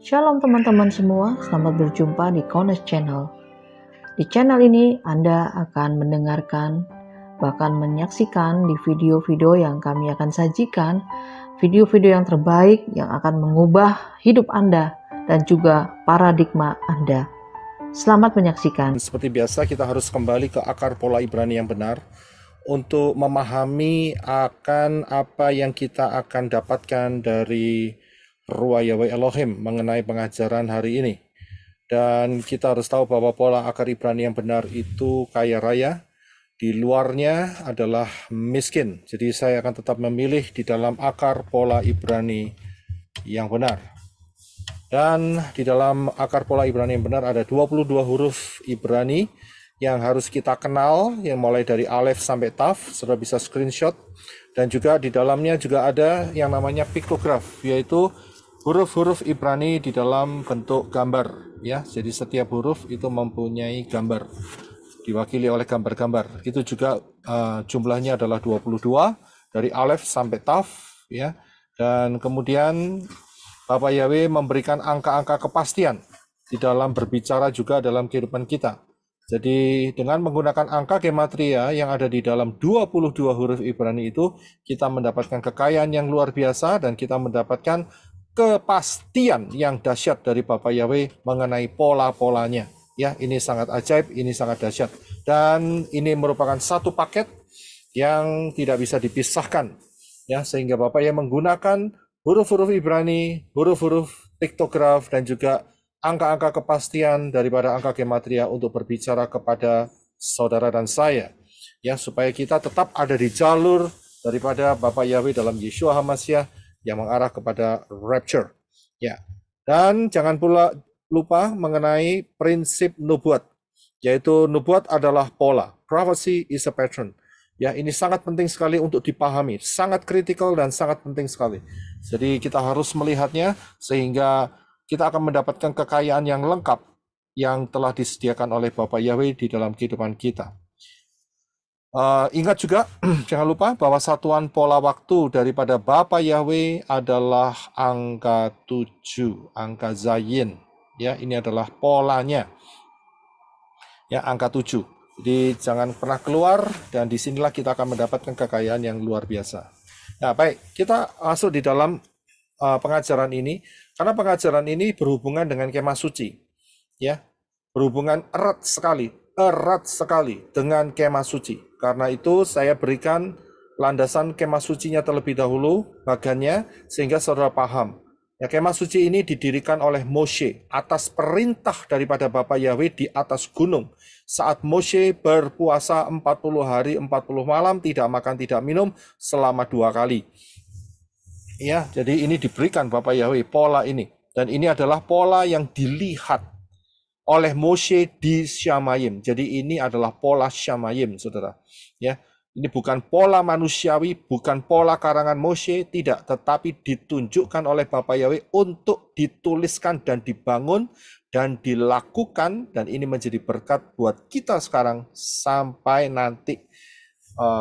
Shalom teman-teman semua, selamat berjumpa di Kones Channel. Di channel ini Anda akan mendengarkan, bahkan menyaksikan di video-video yang kami akan sajikan, video-video yang terbaik yang akan mengubah hidup Anda dan juga paradigma Anda. Selamat menyaksikan. Seperti biasa kita harus kembali ke akar pola Ibrani yang benar untuk memahami akan apa yang kita akan dapatkan dari Ruah Yahweh Elohim mengenai pengajaran hari ini. Dan kita harus tahu bahwa pola akar Ibrani yang benar itu kaya raya, di luarnya adalah miskin. Jadi saya akan tetap memilih di dalam akar pola Ibrani yang benar. Dan di dalam akar pola Ibrani yang benar ada 22 huruf Ibrani yang harus kita kenal, yang mulai dari Alef sampai Taf, saudara bisa screenshot. Dan juga di dalamnya juga ada yang namanya piktograf, yaitu huruf-huruf Ibrani di dalam bentuk gambar. Ya, jadi setiap huruf itu mempunyai gambar, diwakili oleh gambar-gambar. Itu juga jumlahnya adalah 22, dari Alef sampai Taf. Ya. Dan kemudian Bapak Yahweh memberikan angka-angka kepastian di dalam berbicara juga dalam kehidupan kita. Jadi dengan menggunakan angka gematria yang ada di dalam 22 huruf Ibrani itu, kita mendapatkan kekayaan yang luar biasa dan kita mendapatkan kepastian yang dahsyat dari Bapak Yahweh mengenai pola-polanya. Ya, ini sangat ajaib, ini sangat dahsyat. Dan ini merupakan satu paket yang tidak bisa dipisahkan. Ya, sehingga Bapak Yahweh menggunakan huruf-huruf Ibrani, huruf-huruf piktograf, dan juga angka-angka kepastian daripada angka gematria untuk berbicara kepada saudara dan saya. Ya, supaya kita tetap ada di jalur daripada Bapak Yahweh dalam Yeshua HaMashiach yang mengarah kepada rapture. Ya. Dan jangan pula lupa mengenai prinsip nubuat, yaitu nubuat adalah pola. Prophecy is a pattern. Ya, ini sangat penting sekali untuk dipahami, sangat kritikal dan sangat penting sekali. Jadi kita harus melihatnya sehingga kita akan mendapatkan kekayaan yang lengkap yang telah disediakan oleh Bapak Yahweh di dalam kehidupan kita. Ingat juga, jangan lupa bahwa satuan pola waktu daripada Bapak Yahweh adalah angka 7, angka Zayin. Ya, ini adalah polanya. Ya, angka 7. Jadi jangan pernah keluar, dan disinilah kita akan mendapatkan kekayaan yang luar biasa. Nah, baik, kita masuk di dalam pengajaran ini, karena pengajaran ini berhubungan dengan kemah suci. Ya, berhubungan erat sekali dengan kemah suci. Karena itu saya berikan landasan kemah sucinya terlebih dahulu, bagannya, sehingga saudara paham. Ya, kemah suci ini didirikan oleh Moshe atas perintah daripada Bapak Yahweh di atas gunung. Saat Moshe berpuasa 40 hari 40 malam, tidak makan tidak minum selama 2 kali. Ya, jadi ini diberikan Bapak Yahweh pola ini, dan ini adalah pola yang dilihat oleh Moshe di Syamayim. Jadi ini adalah pola Syamayim, saudara. Ya, ini bukan pola manusiawi, bukan pola karangan Moshe, tidak, tetapi ditunjukkan oleh Bapak Yahweh untuk dituliskan dan dibangun dan dilakukan, dan ini menjadi berkat buat kita sekarang sampai nanti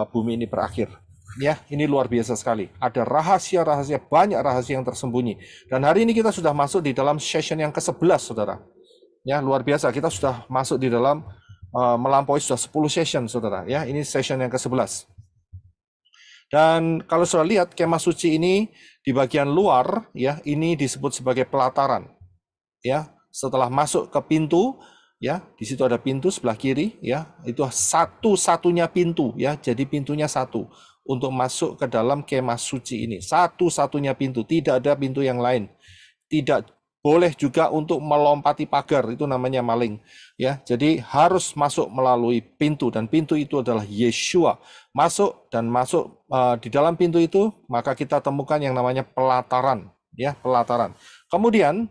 bumi ini berakhir. Ya, ini luar biasa sekali. Ada rahasia-rahasia, banyak rahasia yang tersembunyi. Dan hari ini kita sudah masuk di dalam session yang ke-11, saudara. Ya, luar biasa. Kita sudah masuk di dalam melampaui sudah 10 session, saudara. Ya, ini session yang ke-11. Dan kalau sudah lihat kemah suci ini di bagian luar, ya, ini disebut sebagai pelataran. Ya, setelah masuk ke pintu, ya, di situ ada pintu sebelah kiri, ya, itu satu-satunya pintu, ya, jadi pintunya satu untuk masuk ke dalam kemah suci ini. Satu-satunya pintu, tidak ada pintu yang lain. Tidak boleh juga untuk melompati pagar, itu namanya maling. Ya, jadi harus masuk melalui pintu, dan pintu itu adalah Yeshua. Masuk di dalam pintu itu, maka kita temukan yang namanya pelataran. Ya, pelataran. Kemudian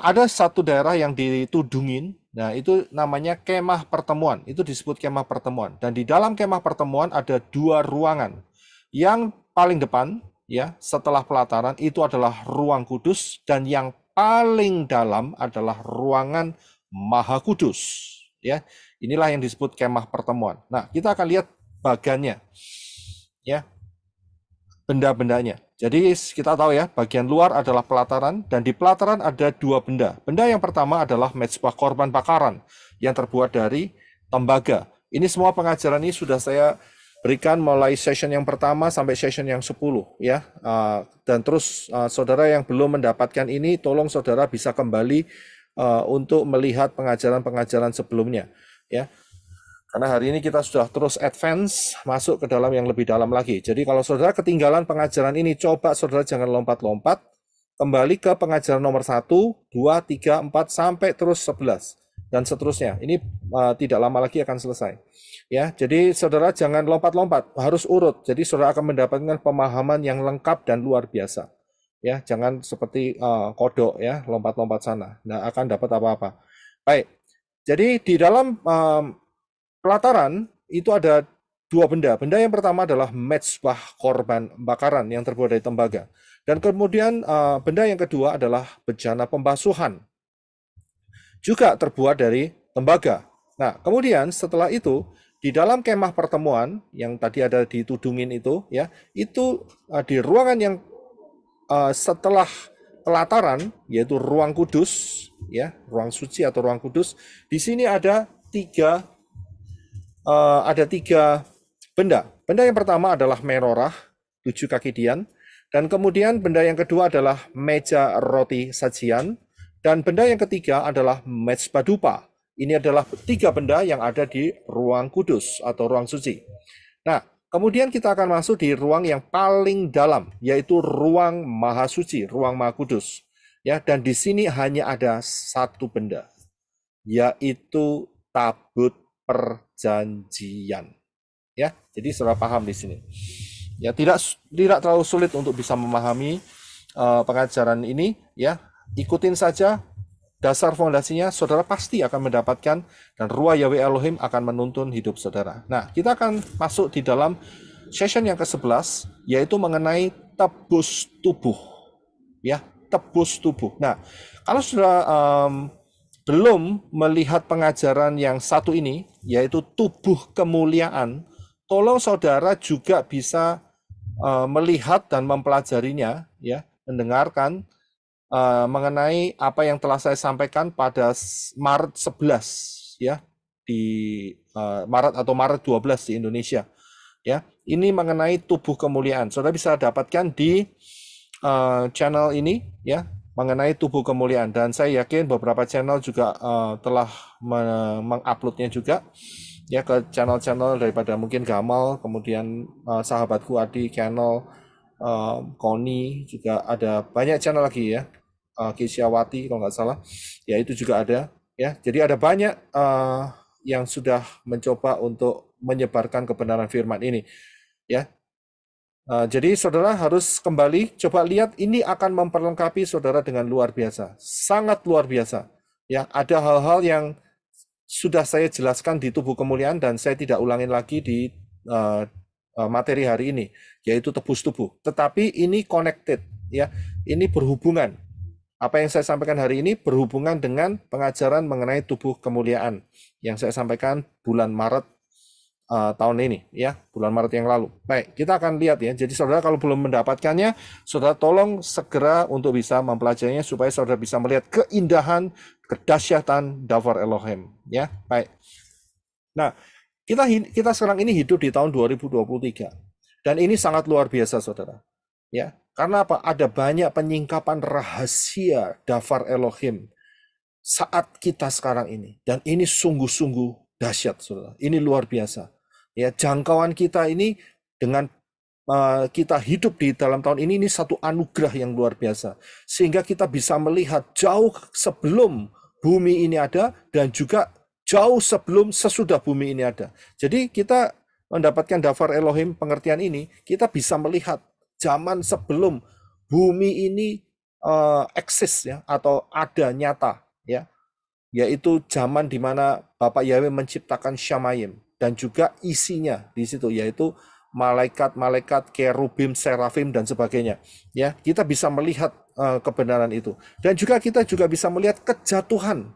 ada satu daerah yang ditudungin. Nah, itu namanya kemah pertemuan. Itu disebut kemah pertemuan. Dan di dalam kemah pertemuan ada 2 ruangan. Yang paling depan, ya, setelah pelataran itu adalah ruang kudus, dan yang paling dalam adalah ruangan Maha Kudus. Ya, inilah yang disebut kemah pertemuan. Nah, kita akan lihat bagannya. Ya. Benda-bendanya. Jadi kita tahu ya, bagian luar adalah pelataran, dan di pelataran ada dua benda. Benda yang pertama adalah mezbah korban bakaran yang terbuat dari tembaga. Ini semua pengajaran ini sudah saya berikan mulai session yang pertama sampai session yang 10 ya. Dan terus saudara yang belum mendapatkan ini, tolong saudara bisa kembali untuk melihat pengajaran-pengajaran sebelumnya ya. Karena hari ini kita sudah terus advance, masuk ke dalam yang lebih dalam lagi. Jadi kalau saudara ketinggalan pengajaran ini, coba saudara jangan lompat-lompat, kembali ke pengajaran nomor 1, 2, 3, 4, sampai terus 11, dan seterusnya. Ini tidak lama lagi akan selesai. Ya, jadi saudara jangan lompat-lompat, harus urut. Jadi saudara akan mendapatkan pemahaman yang lengkap dan luar biasa. Ya, jangan seperti kodok ya, lompat-lompat sana. Nggak akan dapat apa-apa. Baik, jadi di dalam pelataran itu ada dua benda. Benda yang pertama adalah mezbah korban bakaran yang terbuat dari tembaga. Dan kemudian benda yang kedua adalah bejana pembasuhan, juga terbuat dari tembaga. Nah, kemudian setelah itu di dalam kemah pertemuan yang tadi ada di tudungin itu ya, itu di ruangan yang setelah pelataran, yaitu ruang kudus ya, ruang suci atau ruang kudus. Di sini ada tiga benda. Benda yang pertama adalah menorah 7 kaki dian, dan kemudian benda yang kedua adalah meja roti sajian, dan benda yang ketiga adalah mezbah dupa. Ini adalah 3 benda yang ada di ruang kudus atau ruang suci. Nah, kemudian kita akan masuk di ruang yang paling dalam, yaitu ruang maha suci, ruang maha kudus. Ya, dan di sini hanya ada satu benda, yaitu tabut perjanjian. Ya, jadi saudara paham di sini. Ya, tidak terlalu sulit untuk bisa memahami pengajaran ini. Ya, ikutin saja dasar fondasinya, saudara pasti akan mendapatkan, dan Ruach Yahweh Elohim akan menuntun hidup saudara. Nah, kita akan masuk di dalam session yang ke-11, yaitu mengenai tebus tubuh. Ya, tebus tubuh. Nah, kalau saudara belum melihat pengajaran yang satu ini, yaitu tubuh kemuliaan, tolong saudara juga bisa melihat dan mempelajarinya, ya, mendengarkan mengenai apa yang telah saya sampaikan pada Maret 11 ya, di Maret atau Maret 12 di Indonesia ya. Ini mengenai tubuh kemuliaan. Saudara bisa dapatkan di channel ini ya, mengenai tubuh kemuliaan, dan saya yakin beberapa channel juga telah menguploadnya juga ya ke channel-channel daripada mungkin Gamal, kemudian sahabatku Adi channel, Koni juga ada, banyak channel lagi ya, Kisyawati kalau nggak salah ya, itu juga ada ya. Jadi ada banyak yang sudah mencoba untuk menyebarkan kebenaran firman ini ya. Jadi saudara harus kembali coba lihat, ini akan memperlengkapi saudara dengan luar biasa, sangat luar biasa ya. Ada hal-hal yang sudah saya jelaskan di tubuh kemuliaan dan saya tidak ulangin lagi di materi hari ini, yaitu tebus tubuh. Tetapi ini connected ya, ini berhubungan. Apa yang saya sampaikan hari ini berhubungan dengan pengajaran mengenai tubuh kemuliaan yang saya sampaikan bulan Maret tahun ini ya, bulan Maret yang lalu. Baik, kita akan lihat ya. Jadi saudara kalau belum mendapatkannya, saudara tolong segera untuk bisa mempelajarinya supaya saudara bisa melihat keindahan, kedahsyatan Davar Elohim ya. Baik. Nah, kita sekarang ini hidup di tahun 2023, dan ini sangat luar biasa saudara ya. Karena apa? Ada banyak penyingkapan rahasia Davar Elohim saat kita sekarang ini, dan ini sungguh-sungguh dahsyat saudara. Ini luar biasa ya. Jangkauan kita ini dengan kita hidup di dalam tahun ini satu anugerah yang luar biasa, sehingga kita bisa melihat jauh sebelum bumi ini ada, dan juga jauh sebelum sesudah bumi ini ada. Jadi kita mendapatkan Davar Elohim, pengertian ini, kita bisa melihat zaman sebelum bumi ini eksis ya, atau ada nyata ya, yaitu zaman di mana Bapak Yahweh menciptakan Shamayim, dan juga isinya di situ, yaitu malaikat-malaikat, kerubim, serafim, dan sebagainya ya. Kita bisa melihat kebenaran itu, dan juga kita juga bisa melihat kejatuhan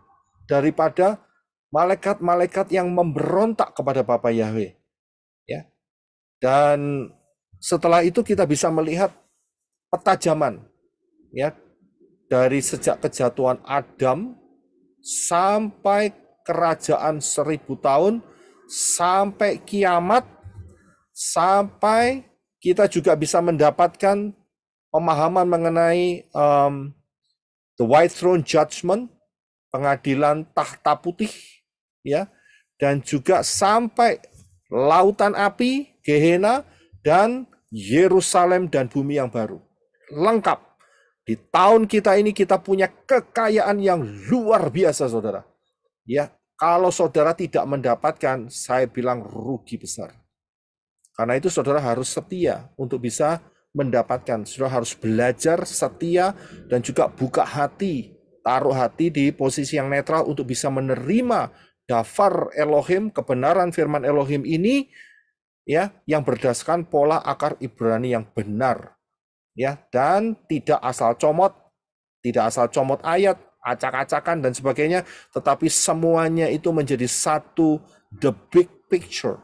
daripada malaikat-malaikat yang memberontak kepada Bapak Yahweh ya. Dan setelah itu kita bisa melihat peta zaman, ya, dari sejak kejatuhan Adam sampai kerajaan 1000 tahun, sampai kiamat, sampai kita juga bisa mendapatkan pemahaman mengenai the White Throne Judgment, pengadilan tahta putih, ya, dan juga sampai lautan api, Gehenna, dan Yerusalem dan bumi yang baru. Lengkap. Di tahun kita ini kita punya kekayaan yang luar biasa, saudara. Ya, kalau saudara tidak mendapatkan, saya bilang rugi besar. Karena itu saudara harus setia untuk bisa mendapatkan. Saudara harus belajar setia dan juga buka hati, taruh hati di posisi yang netral untuk bisa menerima dafar Elohim, kebenaran firman Elohim ini, ya, yang berdasarkan pola akar Ibrani yang benar, ya, dan tidak asal comot ayat, acak-acakan dan sebagainya, tetapi semuanya itu menjadi satu the big picture,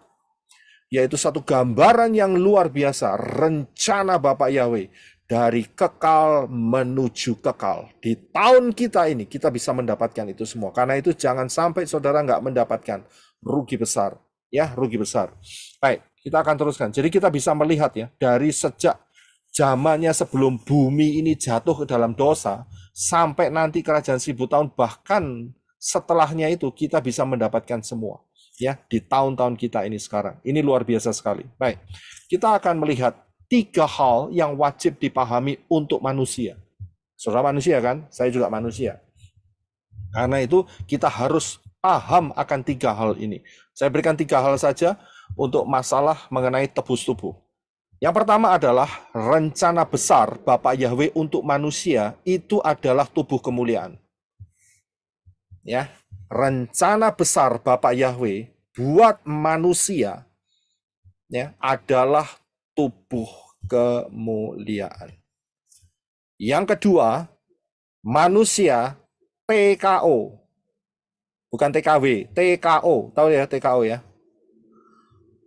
yaitu satu gambaran yang luar biasa, rencana Bapak Yahweh dari kekal menuju kekal. Di tahun kita ini kita bisa mendapatkan itu semua. Karena itu jangan sampai saudara nggak mendapatkan, rugi besar, ya, rugi besar. Baik, kita akan teruskan. Jadi kita bisa melihat, ya, dari sejak zamannya sebelum bumi ini jatuh ke dalam dosa sampai nanti kerajaan 1000 tahun, bahkan setelahnya itu kita bisa mendapatkan semua, ya, di tahun-tahun kita ini sekarang. Ini luar biasa sekali. Baik, kita akan melihat 3 hal yang wajib dipahami untuk manusia. Saudara manusia kan? Saya juga manusia. Karena itu kita harus paham akan 3 hal ini. Saya berikan 3 hal saja untuk masalah mengenai tebus tubuh. Yang pertama adalah rencana besar Bapak Yahweh untuk manusia itu adalah tubuh kemuliaan. Ya, rencana besar Bapak Yahweh buat manusia, ya, adalah tubuh kemuliaan. Yang kedua, manusia TKO, bukan TKW, TKO, tahu ya TKO, ya,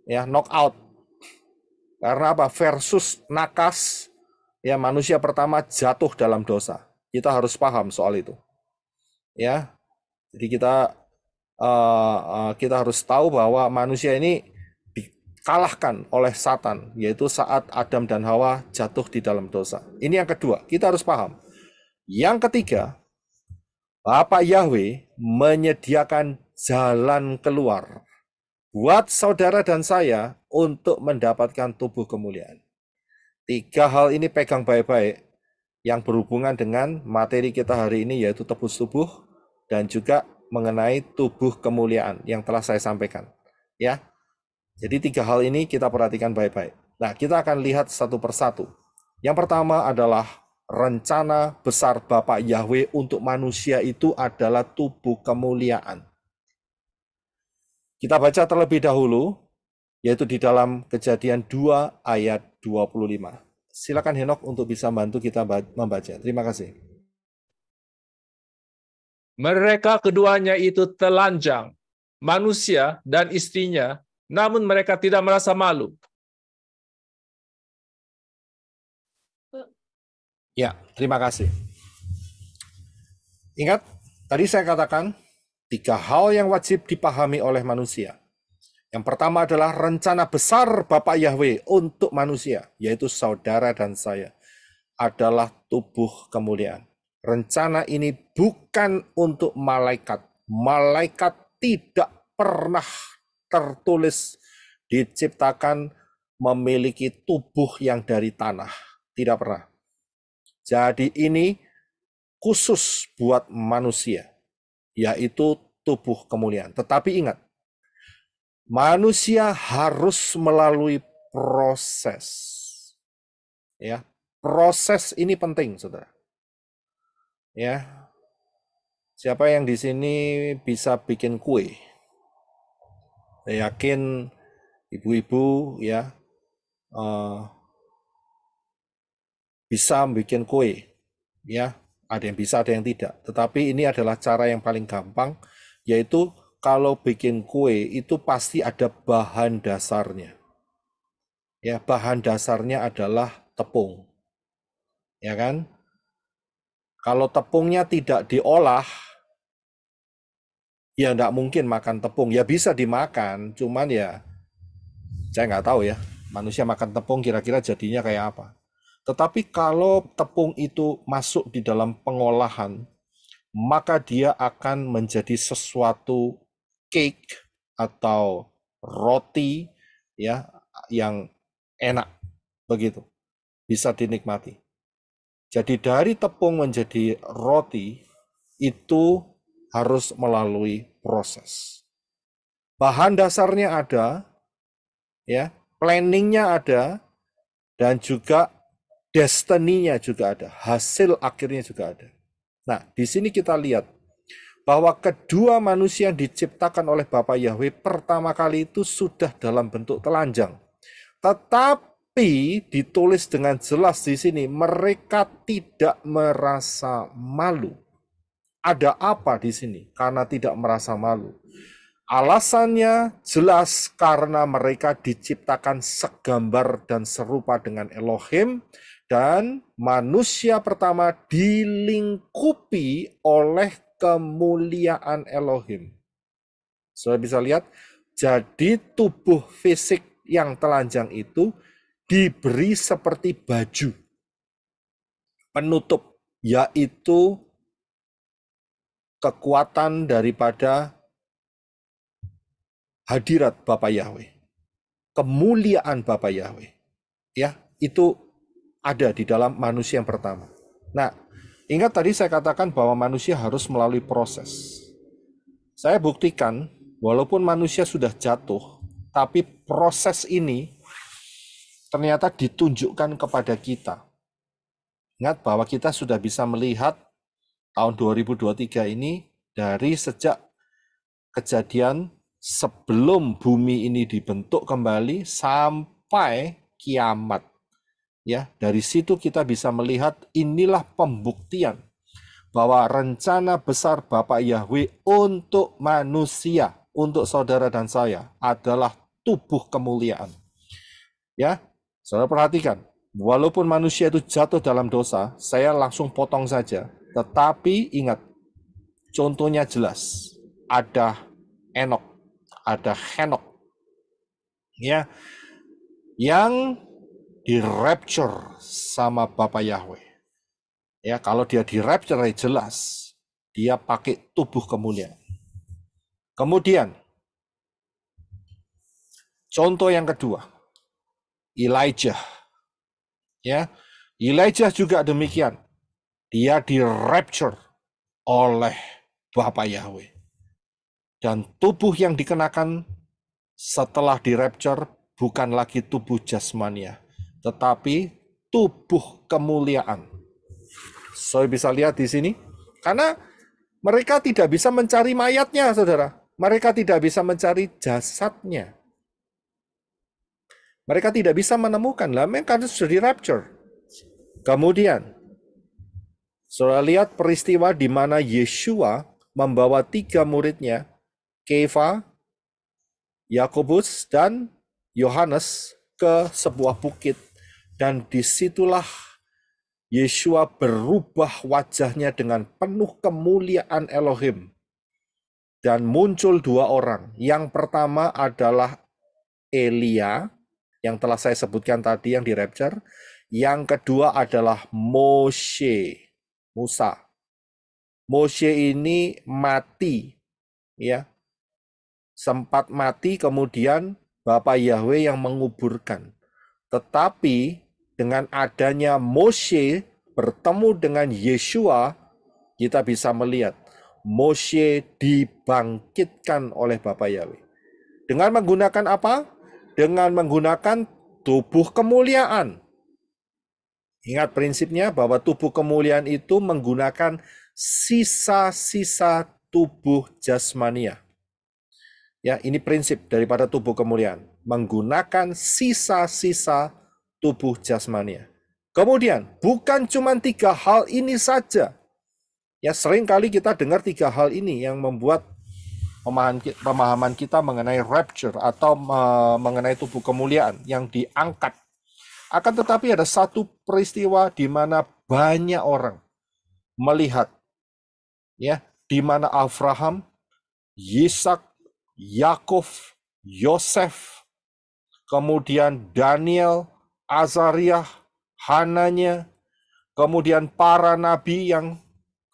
ya, knockout. Karena apa? Versus nakas, ya, manusia pertama jatuh dalam dosa. Kita harus paham soal itu, ya. Jadi kita harus tahu bahwa manusia ini kalahkan oleh Satan, yaitu saat Adam dan Hawa jatuh di dalam dosa. Ini yang kedua, kita harus paham. Yang ketiga, Bapak Yahweh menyediakan jalan keluar buat saudara dan saya untuk mendapatkan tubuh kemuliaan. 3 hal ini pegang baik-baik yang berhubungan dengan materi kita hari ini, yaitu tebus tubuh dan juga mengenai tubuh kemuliaan yang telah saya sampaikan, ya. Jadi 3 hal ini kita perhatikan baik-baik. Nah, kita akan lihat satu persatu. Yang pertama adalah rencana besar Bapak Yahweh untuk manusia itu adalah tubuh kemuliaan. Kita baca terlebih dahulu, yaitu di dalam Kejadian 2 ayat 25. Silakan Henok untuk bisa bantu kita membaca. Terima kasih. Mereka keduanya itu telanjang, manusia dan istrinya, namun mereka tidak merasa malu. Ya, terima kasih. Ingat, tadi saya katakan 3 hal yang wajib dipahami oleh manusia. Yang pertama adalah rencana besar Bapak Yahweh untuk manusia, yaitu saudara dan saya, adalah tubuh kemuliaan. Rencana ini bukan untuk malaikat. Malaikat tidak pernah tertulis diciptakan memiliki tubuh yang dari tanah. Tidak pernah. Jadi ini khusus buat manusia, yaitu tubuh kemuliaan. Tetapi ingat, manusia harus melalui proses. Ya, proses ini penting, saudara. Ya, siapa yang di sini bisa bikin kue? Saya yakin ibu-ibu, ya, bisa bikin kue, ya. Ada yang bisa, ada yang tidak. Tetapi ini adalah cara yang paling gampang, yaitu kalau bikin kue itu pasti ada bahan dasarnya. Ya, bahan dasarnya adalah tepung. ya kan? Kalau tepungnya tidak diolah, ya nggak mungkin makan tepung. Ya bisa dimakan, cuman ya saya nggak tahu ya, manusia makan tepung kira-kira jadinya kayak apa. Tetapi kalau tepung itu masuk di dalam pengolahan, maka dia akan menjadi sesuatu cake atau roti ya yang enak begitu, bisa dinikmati. Jadi dari tepung menjadi roti itu harus melalui proses. Bahan dasarnya ada, ya, planningnya ada, dan juga destiny-nya juga ada, hasil akhirnya juga ada. Nah, di sini kita lihat bahwa kedua manusia yang diciptakan oleh Bapa Yahweh pertama kali itu sudah dalam bentuk telanjang. Tetapi ditulis dengan jelas di sini, mereka tidak merasa malu. Ada apa di sini? Karena tidak merasa malu. Alasannya jelas karena mereka diciptakan segambar dan serupa dengan Elohim, dan manusia pertama dilingkupi oleh kemuliaan Elohim. Saudara bisa lihat, jadi tubuh fisik yang telanjang itu diberi seperti baju penutup, yaitu kekuatan daripada hadirat Bapa Yahweh, kemuliaan Bapa Yahweh, ya, itu ada di dalam manusia yang pertama. Nah, ingat tadi saya katakan bahwa manusia harus melalui proses. Saya buktikan, walaupun manusia sudah jatuh, tapi proses ini ternyata ditunjukkan kepada kita. Ingat bahwa kita sudah bisa melihat tahun 2023 ini dari sejak kejadian sebelum bumi ini dibentuk kembali sampai kiamat. Ya, dari situ kita bisa melihat inilah pembuktian bahwa rencana besar Bapa Yahweh untuk manusia, untuk saudara dan saya adalah tubuh kemuliaan. Ya, saudara perhatikan, walaupun manusia itu jatuh dalam dosa, saya langsung potong saja. Tetapi ingat, contohnya jelas, ada Enok, ada Henok, ya, yang di-rapture sama Bapa Yahweh. Ya, kalau dia di-rapture jelas, dia pakai tubuh kemuliaan. Kemudian, contoh yang kedua, Elijah. Ya, Elijah juga demikian. Dia di-rapture oleh Bapa Yahweh. Dan tubuh yang dikenakan setelah di-rapture bukan lagi tubuh jasmania, tetapi tubuh kemuliaan. Saya bisa lihat di sini, karena mereka tidak bisa mencari mayatnya, saudara. Mereka tidak bisa mencari jasadnya. Mereka tidak bisa menemukan, lah karena sudah di-rapture. Kemudian, saudara lihat peristiwa di mana Yeshua membawa 3 muridnya, Kefa, Yakobus, dan Yohanes ke sebuah bukit. Dan disitulah Yeshua berubah wajahnya dengan penuh kemuliaan Elohim. Dan muncul 2 orang. Yang pertama adalah Elia, yang telah saya sebutkan tadi yang di rapture. Yang kedua adalah Moshe, Musa. Moshe ini mati, ya. Sempat mati, kemudian Bapa Yahweh yang menguburkan. Tetapi dengan adanya Moshe bertemu dengan Yeshua, kita bisa melihat Moshe dibangkitkan oleh Bapa Yahweh. Dengan menggunakan apa? Dengan menggunakan tubuh kemuliaan. Ingat prinsipnya bahwa tubuh kemuliaan itu menggunakan sisa-sisa tubuh jasmania. Ya, ini prinsip daripada tubuh kemuliaan, menggunakan sisa-sisa tubuh jasmania. Kemudian, bukan cuma 3 hal ini saja. Ya, sering kali kita dengar 3 hal ini yang membuat pemahaman kita mengenai rapture atau mengenai tubuh kemuliaan yang diangkat. Akan tetapi ada satu peristiwa di mana banyak orang melihat, ya, di mana Abraham, Yisak, Yakov, Yosef, kemudian Daniel, Azariah, Hananya, kemudian para nabi yang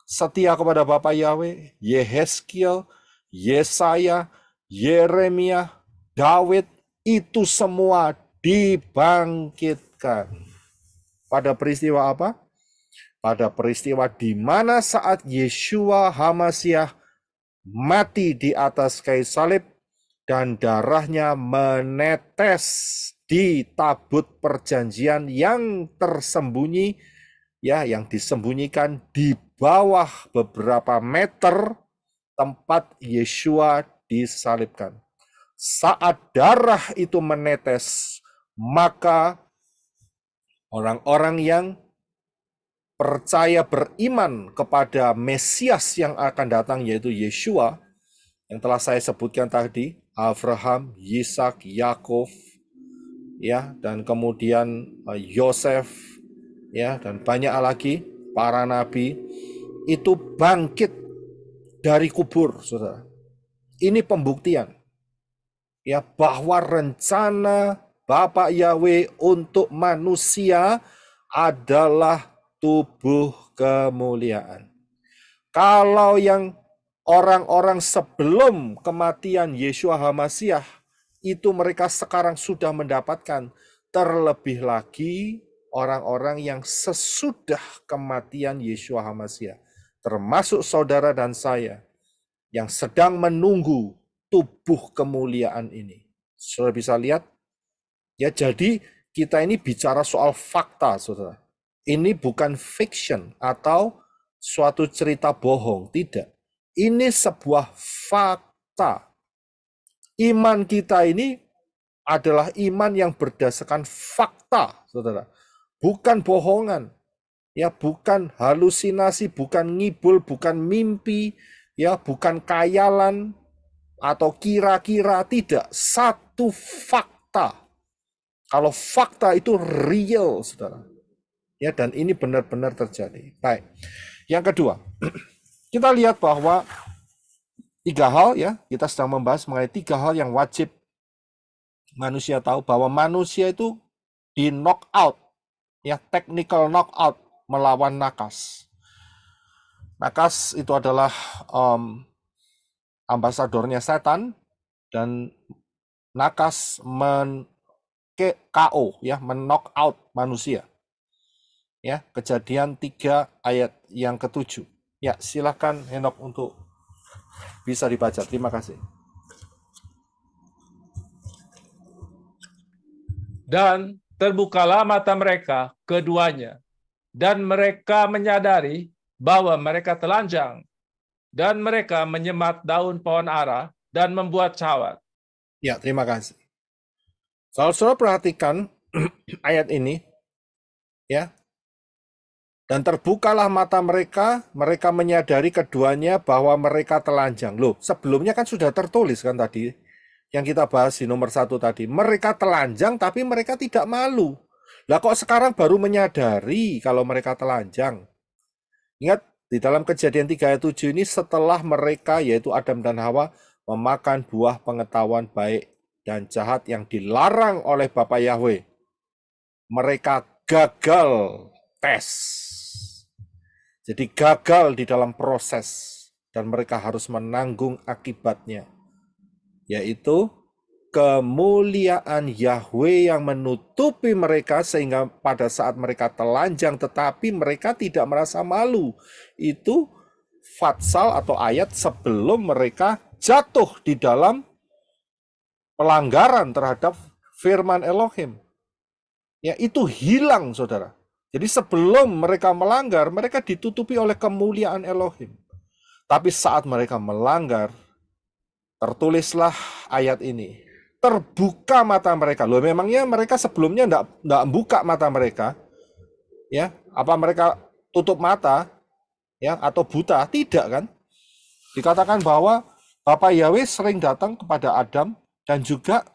setia kepada Bapa Yahweh, Yehezkiel, Yesaya, Yeremia, Daud, itu semua dibangkitkan. Pada peristiwa apa? Pada peristiwa di mana saat Yeshua HaMasyiah mati di atas kayu salib dan darahnya menetes di tabut perjanjian yang tersembunyi, ya, yang disembunyikan di bawah beberapa meter tempat Yeshua disalibkan. Saat darah itu menetes, maka orang-orang yang percaya beriman kepada Mesias yang akan datang, yaitu Yeshua, yang telah saya sebutkan tadi, Abraham, Yisak, Yakov, ya, dan kemudian Yosef, ya, dan banyak lagi para nabi, itu bangkit dari kubur, saudara. Ini pembuktian, ya, bahwa rencana Bapa Yahweh untuk manusia adalah tubuh kemuliaan. Kalau yang orang-orang sebelum kematian Yeshua HaMasyiah itu mereka sekarang sudah mendapatkan, terlebih lagi orang-orang yang sesudah kematian Yeshua HaMasyiah, termasuk saudara dan saya yang sedang menunggu tubuh kemuliaan ini. Saudara bisa lihat, ya, jadi kita ini bicara soal fakta, saudara. Ini bukan fiction atau suatu cerita bohong, tidak. Ini sebuah fakta. Iman kita ini adalah iman yang berdasarkan fakta, saudara. Bukan bohongan, ya, bukan halusinasi, bukan ngibul, bukan mimpi, ya, bukan khayalan atau kira-kira, tidak. Satu fakta. Kalau fakta itu real, saudara. Ya, dan ini benar-benar terjadi. Baik. Yang kedua, kita lihat bahwa 3 hal, ya, kita sedang membahas mengenai 3 hal yang wajib manusia tahu, bahwa manusia itu di knock out, ya, technical knockout melawan nakas. Nakas itu adalah ambasadornya setan, dan nakas KO, ya, men-knock out manusia. Ya, Kejadian 3 ayat yang ke-7. Ya, silakan Henok untuk bisa dibaca. Terima kasih. Dan terbukalah mata mereka keduanya, dan mereka menyadari bahwa mereka telanjang, dan mereka menyemat daun pohon ara dan membuat cawat. Ya, terima kasih. Saudara perhatikan ayat ini, ya. Dan terbukalah mata mereka, mereka menyadari keduanya bahwa mereka telanjang. Loh, sebelumnya kan sudah tertulis kan tadi, yang kita bahas di nomor 1 tadi. Mereka telanjang tapi mereka tidak malu. Lah kok sekarang baru menyadari kalau mereka telanjang? Ingat, di dalam Kejadian 3 ayat 7 ini setelah mereka, yaitu Adam dan Hawa, memakan buah pengetahuan baik dan jahat yang dilarang oleh Bapa Yahweh. Mereka gagal tes. Jadi gagal di dalam proses, dan mereka harus menanggung akibatnya, yaitu kemuliaan Yahweh yang menutupi mereka sehingga pada saat mereka telanjang tetapi mereka tidak merasa malu. Itu fatsal atau ayat sebelum mereka jatuh di dalam pelanggaran terhadap firman Elohim. Ya, itu hilang, saudara. Jadi sebelum mereka melanggar, mereka ditutupi oleh kemuliaan Elohim. Tapi saat mereka melanggar, tertulislah ayat ini. Terbuka mata mereka. Loh, memangnya mereka sebelumnya enggak buka mata mereka? Ya, apa mereka tutup mata? Ya, atau buta? Tidak kan? Dikatakan bahwa Bapa Yahweh sering datang kepada Adam dan juga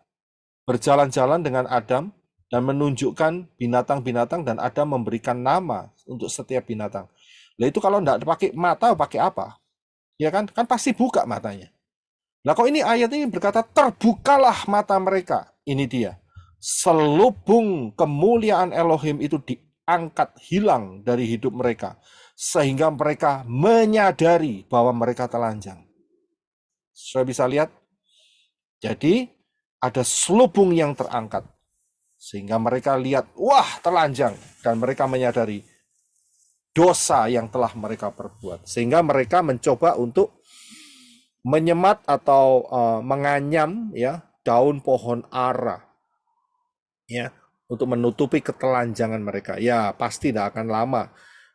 berjalan-jalan dengan Adam dan menunjukkan binatang-binatang dan Adam memberikan nama untuk setiap binatang. Nah itu kalau enggak pakai mata, pakai apa? Ya kan? Kan pasti buka matanya. Nah kok ini ayat ini berkata terbukalah mata mereka. Ini dia. Selubung kemuliaan Elohim itu diangkat hilang dari hidup mereka. Sehingga mereka menyadari bahwa mereka telanjang. Saya bisa lihat. Jadi ada selubung yang terangkat. Sehingga mereka lihat, wah telanjang. Dan mereka menyadari dosa yang telah mereka perbuat. Sehingga mereka mencoba untuk menyemat atau menganyam ya daun pohon ara ya untuk menutupi ketelanjangan mereka. Ya pasti tidak akan lama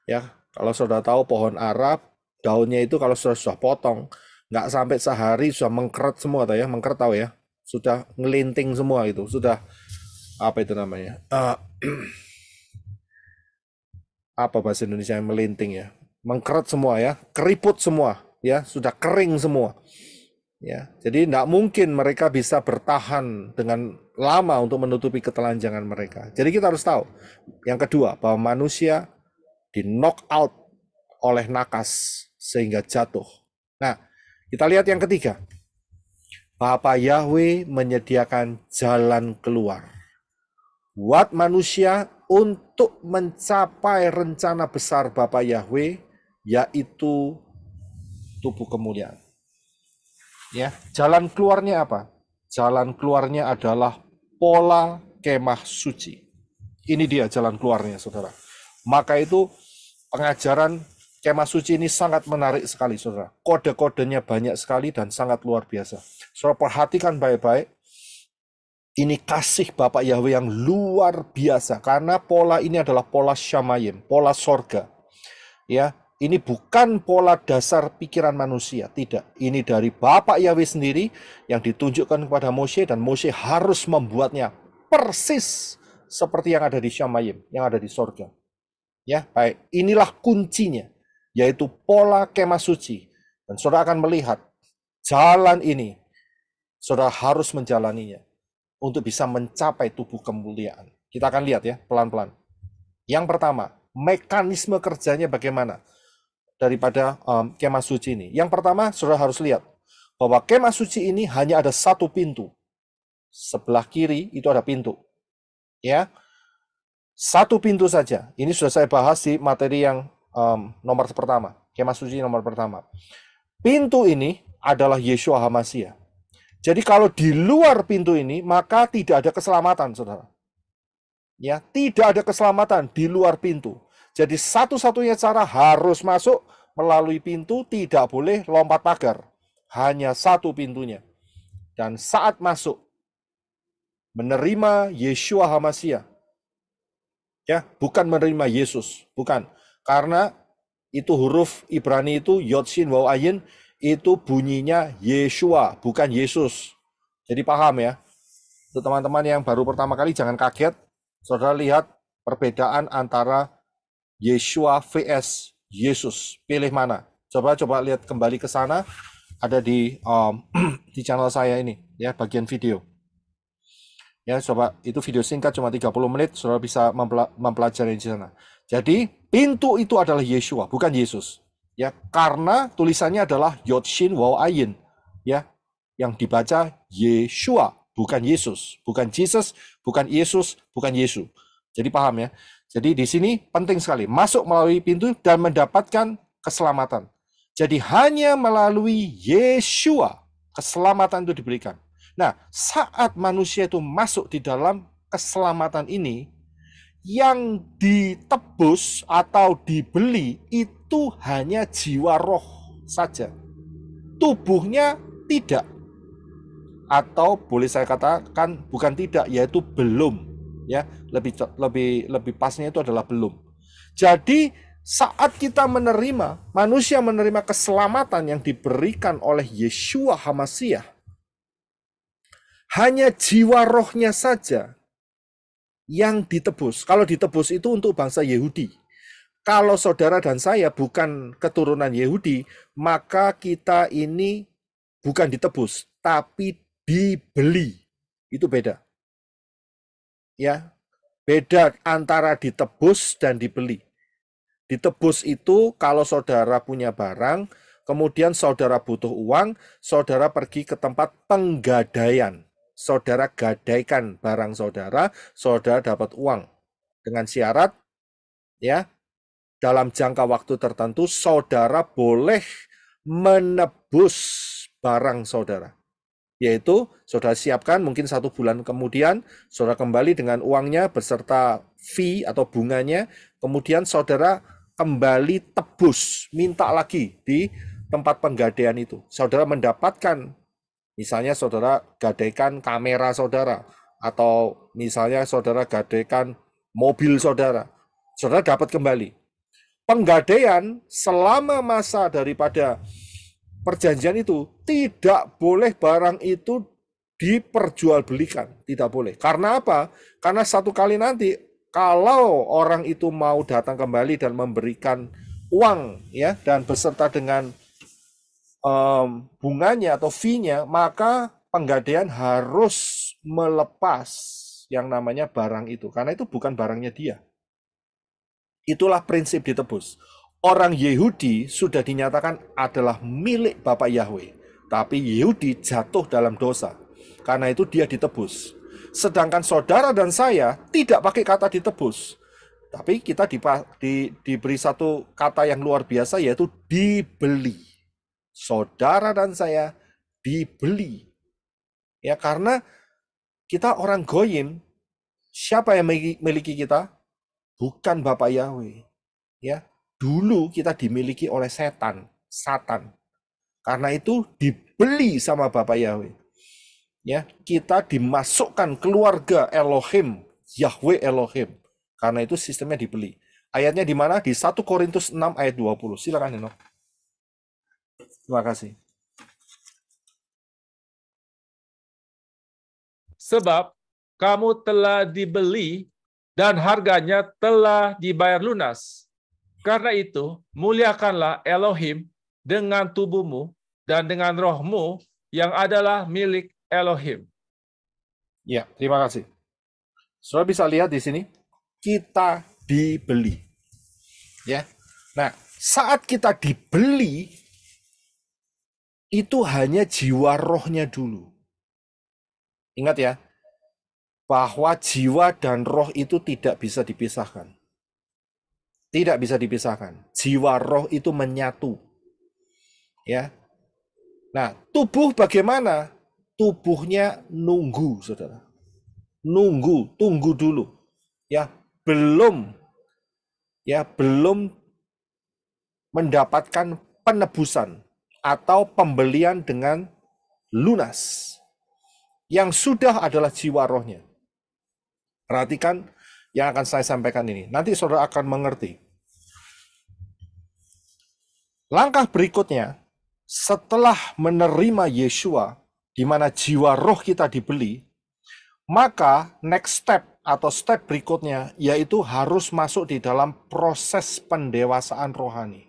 ya. Kalau sudah tahu pohon ara, daunnya itu kalau sudah potong nggak sampai sehari sudah mengkeret semua, tahu ya, mengkeret tahu ya, sudah ngelinting semua itu, sudah apa itu namanya, apa bahasa Indonesia yang melinting ya, mengkeret semua ya, keriput semua ya, sudah kering semua ya. Jadi tidak mungkin mereka bisa bertahan dengan lama untuk menutupi ketelanjangan mereka. Jadi kita harus tahu yang kedua, bahwa manusia di knock out oleh nakas sehingga jatuh. Nah, kita lihat yang ketiga, Bapa Yahweh menyediakan jalan keluar buat manusia untuk mencapai rencana besar Bapa Yahweh, yaitu tubuh kemuliaan. Ya, jalan keluarnya apa? Jalan keluarnya adalah pola kemah suci. Ini dia jalan keluarnya, saudara. Maka itu pengajaran kemah suci ini sangat menarik sekali, saudara. Kode-kodenya banyak sekali dan sangat luar biasa. Saudara perhatikan baik-baik. Ini kasih Bapak Yahweh yang luar biasa, karena pola ini adalah pola Shamayim, pola sorga. Ya, ini bukan pola dasar pikiran manusia, tidak. Ini dari Bapak Yahweh sendiri yang ditunjukkan kepada Moshe, dan Moshe harus membuatnya persis seperti yang ada di Shamayim, yang ada di sorga. Ya, baik. Inilah kuncinya, yaitu pola kemah suci. Dan saudara akan melihat jalan ini, saudara harus menjalaninya untuk bisa mencapai tubuh kemuliaan. Kita akan lihat ya, pelan-pelan. Yang pertama, mekanisme kerjanya bagaimana daripada kemah suci ini. Yang pertama, saudara harus lihat bahwa kemah suci ini hanya ada satu pintu. Sebelah kiri itu ada pintu. Ya, satu pintu saja. Ini sudah saya bahas di materi yang nomor pertama, kemah suci nomor pertama. Pintu ini adalah Yeshua HaMashiach. Jadi kalau di luar pintu ini, maka tidak ada keselamatan, saudara. Ya, tidak ada keselamatan di luar pintu. Jadi satu-satunya cara harus masuk melalui pintu, tidak boleh lompat pagar. Hanya satu pintunya. Dan saat masuk, menerima Yeshua HaMashiach. Ya, bukan menerima Yesus, bukan. Karena itu huruf Ibrani itu Yod Shin Waw Ayin, itu bunyinya Yeshua, bukan Yesus. Jadi paham ya. Untuk teman-teman yang baru pertama kali jangan kaget. Saudara lihat perbedaan antara Yeshua vs Yesus. Pilih mana? Coba lihat kembali ke sana. Ada di di channel saya ini ya, bagian video. Ya, coba itu video singkat cuma 30 menit, saudara bisa mempelajari di sana. Jadi pintu itu adalah Yeshua, bukan Yesus. Ya, karena tulisannya adalah Yod Shin Waw Ayin, ya, yang dibaca Yeshua, bukan Yesus, bukan Jesus, bukan Yesus, bukan Yesus. Jadi paham ya. Jadi di sini penting sekali, masuk melalui pintu dan mendapatkan keselamatan. Jadi hanya melalui Yeshua keselamatan itu diberikan. Nah, saat manusia itu masuk di dalam keselamatan ini, yang ditebus atau dibeli itu hanya jiwa roh saja. Tubuhnya tidak. Atau boleh saya katakan bukan tidak, yaitu belum. Ya, lebih pasnya itu adalah belum. Jadi saat kita menerima, manusia menerima keselamatan yang diberikan oleh Yeshua HaMashiach, hanya jiwa rohnya saja yang ditebus. Kalau ditebus itu untuk bangsa Yahudi. Kalau saudara dan saya bukan keturunan Yahudi, maka kita ini bukan ditebus, tapi dibeli. Itu beda. Ya, Beda antara ditebus dan dibeli. Ditebus itu kalau saudara punya barang, kemudian saudara butuh uang, saudara pergi ke tempat penggadaian. Saudara gadaikan barang saudara, saudara dapat uang. Dengan syarat, ya, dalam jangka waktu tertentu, saudara boleh menebus barang saudara. Yaitu saudara siapkan mungkin 1 bulan kemudian, saudara kembali dengan uangnya beserta fee atau bunganya, kemudian saudara kembali tebus, minta lagi di tempat penggadaian itu. Saudara mendapatkan, misalnya saudara gadaikan kamera saudara, atau misalnya saudara gadaikan mobil saudara, saudara dapat kembali. Penggadaian selama masa daripada perjanjian itu tidak boleh barang itu diperjualbelikan, tidak boleh. Karena apa? Karena satu kali nanti kalau orang itu mau datang kembali dan memberikan uang, ya, dan beserta dengan bunganya atau fee-nya, maka penggadaian harus melepas yang namanya barang itu, karena itu bukan barangnya dia. Itulah prinsip ditebus. Orang Yahudi sudah dinyatakan adalah milik Bapak Yahweh, tapi Yahudi jatuh dalam dosa. Karena itu dia ditebus. Sedangkan saudara dan saya tidak pakai kata ditebus, tapi kita diberi satu kata yang luar biasa, yaitu dibeli. Saudara dan saya dibeli. Ya, karena kita orang goyim, siapa yang memiliki kita? Bukan Bapak Yahweh. Ya, dulu kita dimiliki oleh Satan. Karena itu dibeli sama Bapak Yahweh. Ya, kita dimasukkan keluarga Elohim, Yahweh Elohim. Karena itu sistemnya dibeli. Ayatnya di mana? Di 1 Korintus 6 ayat 20. Silakan, Eno. Terima kasih. Sebab kamu telah dibeli dan harganya telah dibayar lunas. Karena itu, muliakanlah Elohim dengan tubuhmu dan dengan rohmu yang adalah milik Elohim. Ya, terima kasih. Saudara bisa lihat di sini, kita dibeli. Ya. Nah, saat kita dibeli, itu hanya jiwa rohnya dulu. Ingat ya, bahwa jiwa dan roh itu tidak bisa dipisahkan. Tidak bisa dipisahkan. Jiwa roh itu menyatu. Ya. Nah, tubuh bagaimana? Tubuhnya nunggu, saudara. Tunggu dulu. Ya, belum mendapatkan penebusan atau pembelian dengan lunas. Yang sudah adalah jiwa rohnya. Perhatikan yang akan saya sampaikan ini. Nanti saudara akan mengerti. Langkah berikutnya, setelah menerima Yeshua, di mana jiwa roh kita dibeli, maka next step atau step berikutnya, yaitu harus masuk di dalam proses pendewasaan rohani.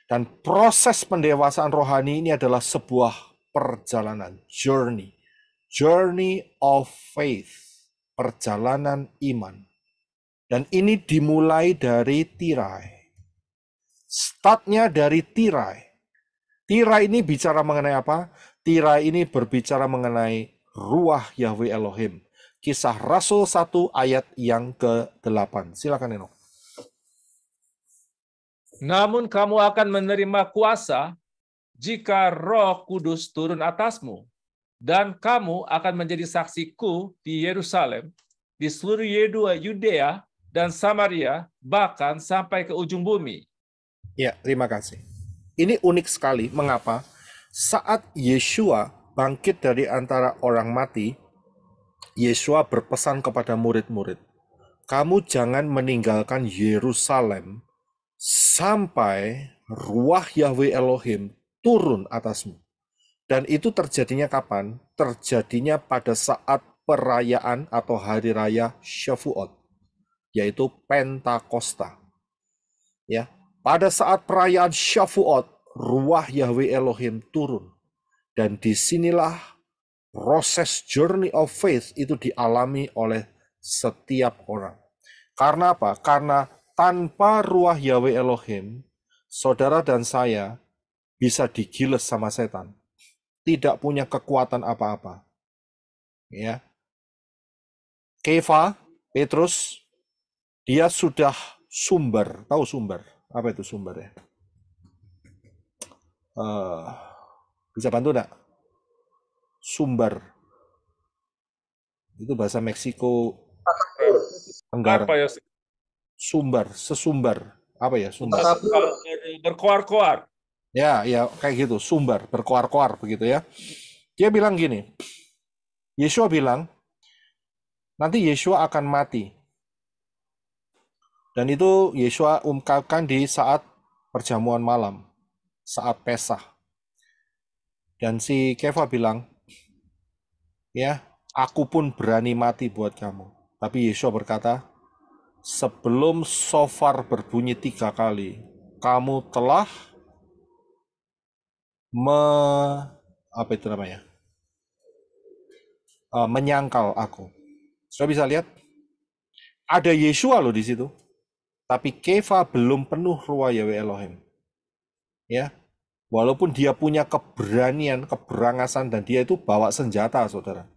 Dan proses pendewasaan rohani ini adalah sebuah perjalanan, journey of faith. Perjalanan iman. Dan ini dimulai dari tirai. Startnya dari tirai. Tirai ini bicara mengenai apa? Tirai ini berbicara mengenai Ruach Yahweh Elohim. Kisah Rasul 1 ayat yang ke-8. Silakan, Eno. Namun kamu akan menerima kuasa jika Roh Kudus turun atasmu. Dan kamu akan menjadi saksiku di Yerusalem, di seluruh Yudea dan Samaria, bahkan sampai ke ujung bumi. Ya, terima kasih. Ini unik sekali. Mengapa? Saat Yeshua bangkit dari antara orang mati, Yeshua berpesan kepada murid-murid, kamu jangan meninggalkan Yerusalem sampai Ruach Yahweh Elohim turun atasmu. Dan itu terjadinya kapan? Terjadinya pada saat perayaan atau hari raya Shavuot, yaitu Pentakosta. Ya, pada saat perayaan Shavuot, Ruach Yahweh Elohim turun. Dan disinilah proses journey of faith itu dialami oleh setiap orang. Karena apa? Karena tanpa ruah Yahweh Elohim, saudara dan saya bisa digiles sama setan. Tidak punya kekuatan apa-apa. Ya. Kefa, Petrus, dia sudah sumber. Tahu sumber? Apa itu sumber ya? Bisa bantu enggak? Sumber. Itu bahasa Meksiko Tenggara. Apa ya? Sumber, sesumber. Apa ya sumber? Berkoar-koar. Ya, kayak gitu, sumber, berkoar-koar begitu ya. Dia bilang gini, Yeshua bilang, nanti Yeshua akan mati. Dan itu Yeshua ungkapkan di saat perjamuan malam, saat Pesah. Dan si Kefa bilang, ya, aku pun berani mati buat kamu. Tapi Yeshua berkata, sebelum shofar berbunyi 3 kali, kamu telah menyangkal aku. Sudah bisa lihat, ada Yeshua loh di situ, tapi Kefa belum penuh ruah Yahweh Elohim. Ya, walaupun dia punya keberanian, keberangasan, dan dia itu bawa senjata, saudara.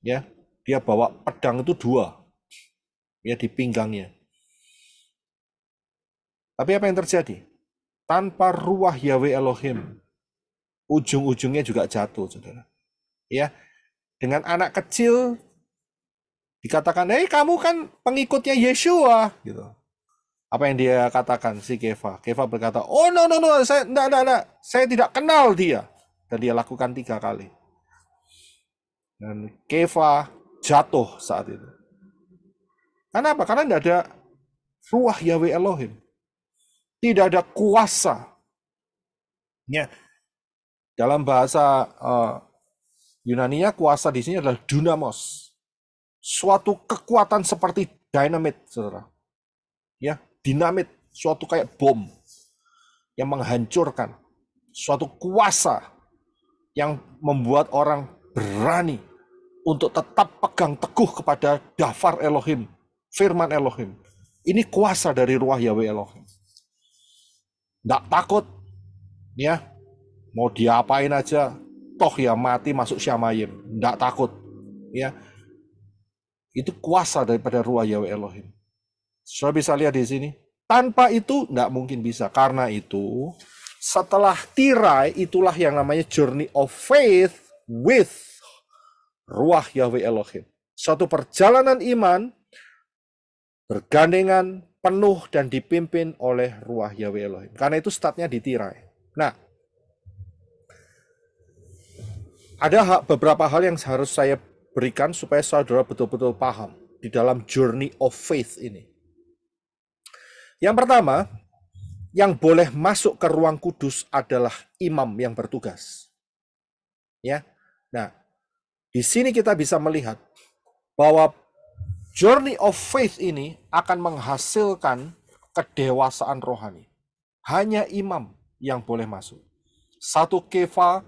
Ya, dia bawa pedang itu 2, ya, di pinggangnya. Tapi apa yang terjadi? Tanpa ruah Yahweh Elohim, ujung-ujungnya juga jatuh, saudara. Ya, dengan anak kecil dikatakan, kamu kan pengikutnya Yeshua, gitu. Apa yang dia katakan si Kefa? Kefa berkata, oh no, saya enggak, saya tidak kenal dia. Dan dia lakukan 3 kali. Dan Kefa jatuh saat itu. Karena apa? Karena tidak ada ruah Yahweh Elohim. Tidak ada kuasa. Ya. Dalam bahasa Yunani-nya, kuasa di sini adalah dunamos. Suatu kekuatan seperti dynamit, saudara. Ya, dinamit, suatu kayak bom yang menghancurkan. Suatu kuasa yang membuat orang berani untuk tetap pegang teguh kepada dafar Elohim, firman Elohim. Ini kuasa dari ruah Yahweh Elohim. Nggak takut, ya, mau diapain aja, toh ya mati masuk Syamayim. Nggak takut, ya. Itu kuasa daripada ruah Yahweh Elohim. Sudah bisa lihat di sini. Tanpa itu nggak mungkin bisa. Karena itu setelah tirai, itulah yang namanya journey of faith with ruah Yahweh Elohim. Suatu perjalanan iman bergandengan penuh dan dipimpin oleh ruah Yahweh Elohim. Karena itu startnya di tirai. Nah, ada beberapa hal yang harus saya berikan supaya saudara betul-betul paham di dalam journey of faith ini. Yang pertama, yang boleh masuk ke ruang kudus adalah imam yang bertugas. Ya. Nah, di sini kita bisa melihat bahwa journey of faith ini akan menghasilkan kedewasaan rohani. Hanya imam yang boleh masuk. 1 Kefa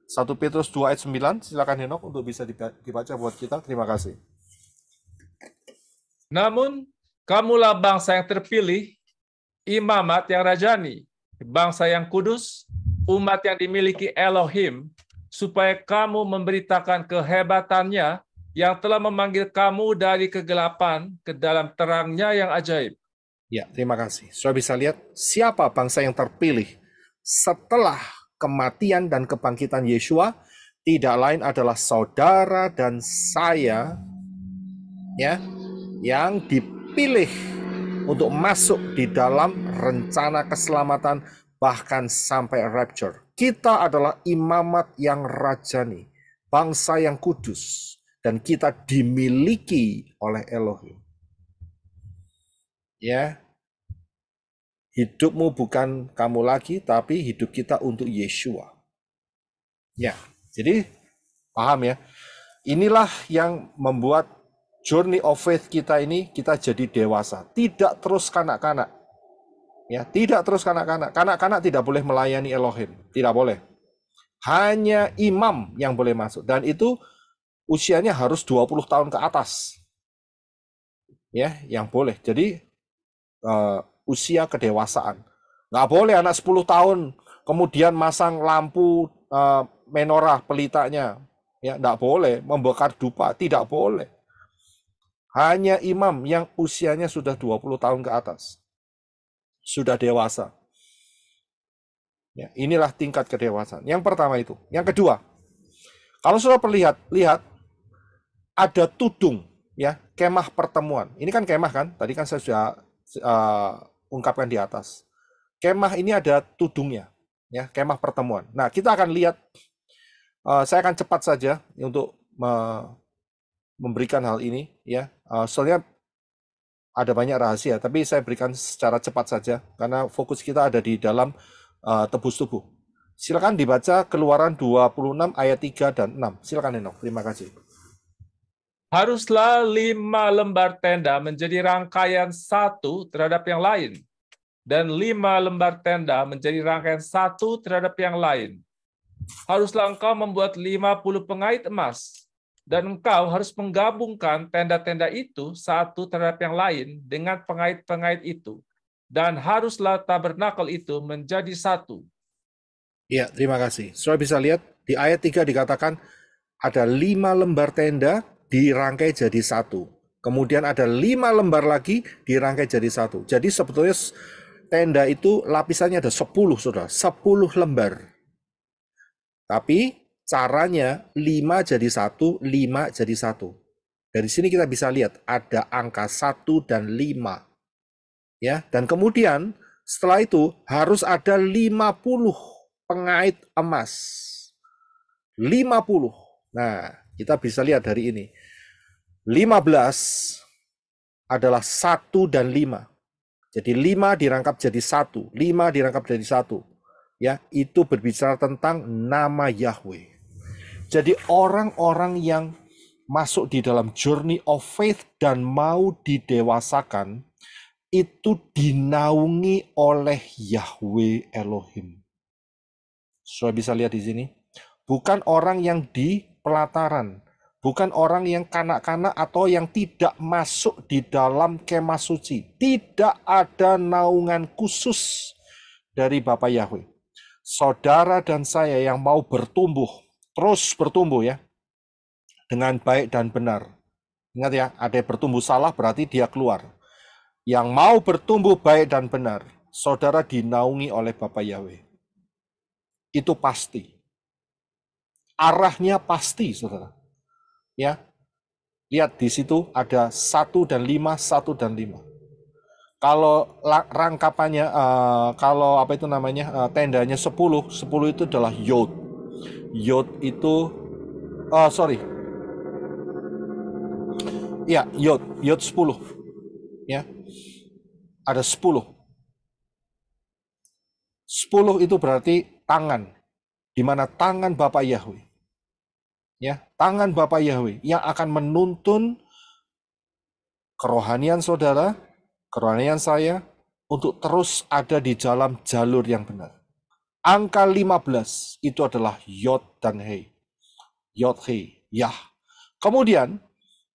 1 Petrus 2 ayat 9, silakan Henok untuk bisa dibaca buat kita. Terima kasih. Namun, kamulah bangsa yang terpilih, imamat yang rajani, bangsa yang kudus, umat yang dimiliki Elohim, supaya kamu memberitakan kehebatannya yang telah memanggil kamu dari kegelapan ke dalam terangnya yang ajaib. Ya, terima kasih. Sudah bisa lihat siapa bangsa yang terpilih setelah kematian dan kebangkitan Yeshua, tidak lain adalah saudara dan saya, ya, yang dipilih untuk masuk di dalam rencana keselamatan bahkan sampai rapture. Kita adalah imamat yang rajani, bangsa yang kudus, dan kita dimiliki oleh Elohim. Ya, hidupmu bukan kamu lagi, tapi hidup kita untuk Yeshua. Ya, jadi paham ya. Inilah yang membuat journey of faith kita ini kita jadi dewasa, tidak terus kanak-kanak. Ya, tidak terus kanak-kanak. Kanak-kanak tidak boleh melayani Elohim, tidak boleh. Hanya imam yang boleh masuk, dan itu usianya harus 20 tahun ke atas. ya, yang boleh. Jadi usia kedewasaan. Nggak boleh anak 10 tahun kemudian masang lampu menorah pelitanya. Ya, nggak boleh membakar dupa, tidak boleh. Hanya imam yang usianya sudah 20 tahun ke atas. Sudah dewasa. Ya, inilah tingkat kedewasaan. Yang pertama itu. Yang kedua, kalau sudah lihat ada tudung, ya, kemah pertemuan. Ini kan kemah kan? Tadi kan saya sudah ungkapkan di atas. Kemah ini ada tudungnya, ya, kemah pertemuan. Nah, kita akan lihat. Saya akan cepat saja untuk memberikan hal ini, ya. Soalnya ada banyak rahasia, tapi saya berikan secara cepat saja karena fokus kita ada di dalam tebus tubuh. Silakan dibaca Keluaran 26 ayat 3 dan 6. Silakan Henok. Terima kasih. Haruslah 5 lembar tenda menjadi rangkaian satu terhadap yang lain, dan 5 lembar tenda menjadi rangkaian satu terhadap yang lain. Haruslah engkau membuat 50 pengait emas, dan engkau harus menggabungkan tenda-tenda itu satu terhadap yang lain dengan pengait-pengait itu. Dan haruslah tabernakel itu menjadi satu. Iya, terima kasih. Saudara bisa lihat di ayat 3 dikatakan ada 5 lembar tenda dirangkai jadi satu. Kemudian ada 5 lembar lagi dirangkai jadi satu. Jadi sebetulnya tenda itu lapisannya ada 10, saudara. 10 lembar. Tapi caranya 5 jadi 1, 5 jadi 1. Dari sini kita bisa lihat ada angka 1 dan 5. Ya, dan kemudian setelah itu harus ada 50 pengait emas. 50. Nah, kita bisa lihat dari ini. 15 adalah 1 dan 5. Jadi 5 dirangkap jadi 1, 5 dirangkap jadi 1. Ya, itu berbicara tentang nama Yahweh. Jadi orang-orang yang masuk di dalam journey of faith dan mau didewasakan itu dinaungi oleh Yahweh Elohim. Sudah bisa lihat di sini. Bukan orang yang di pelataran, bukan orang yang kanak-kanak atau yang tidak masuk di dalam kemah suci. Tidak ada naungan khusus dari Bapa Yahweh. Saudara dan saya yang mau bertumbuh, terus bertumbuh ya, dengan baik dan benar. Ingat ya, ada yang bertumbuh salah berarti dia keluar. Yang mau bertumbuh baik dan benar, saudara dinaungi oleh Bapa Yahweh. Itu pasti. Arahnya pasti, saudara. Ya, lihat di situ ada 1 dan 5, 1 dan 5. Kalau rangkapannya, kalau apa itu namanya, tendanya 10 itu adalah yod. Yod itu, ya, yod 10. Ya, ada 10. 10 itu berarti tangan, di mana tangan Bapa Yahweh. Ya, tangan Bapa Yahweh yang akan menuntun kerohanian saudara, kerohanian saya, untuk terus ada di dalam jalur yang benar. Angka 15 itu adalah Yod dan Hei. Yod Hei, Yah. Kemudian,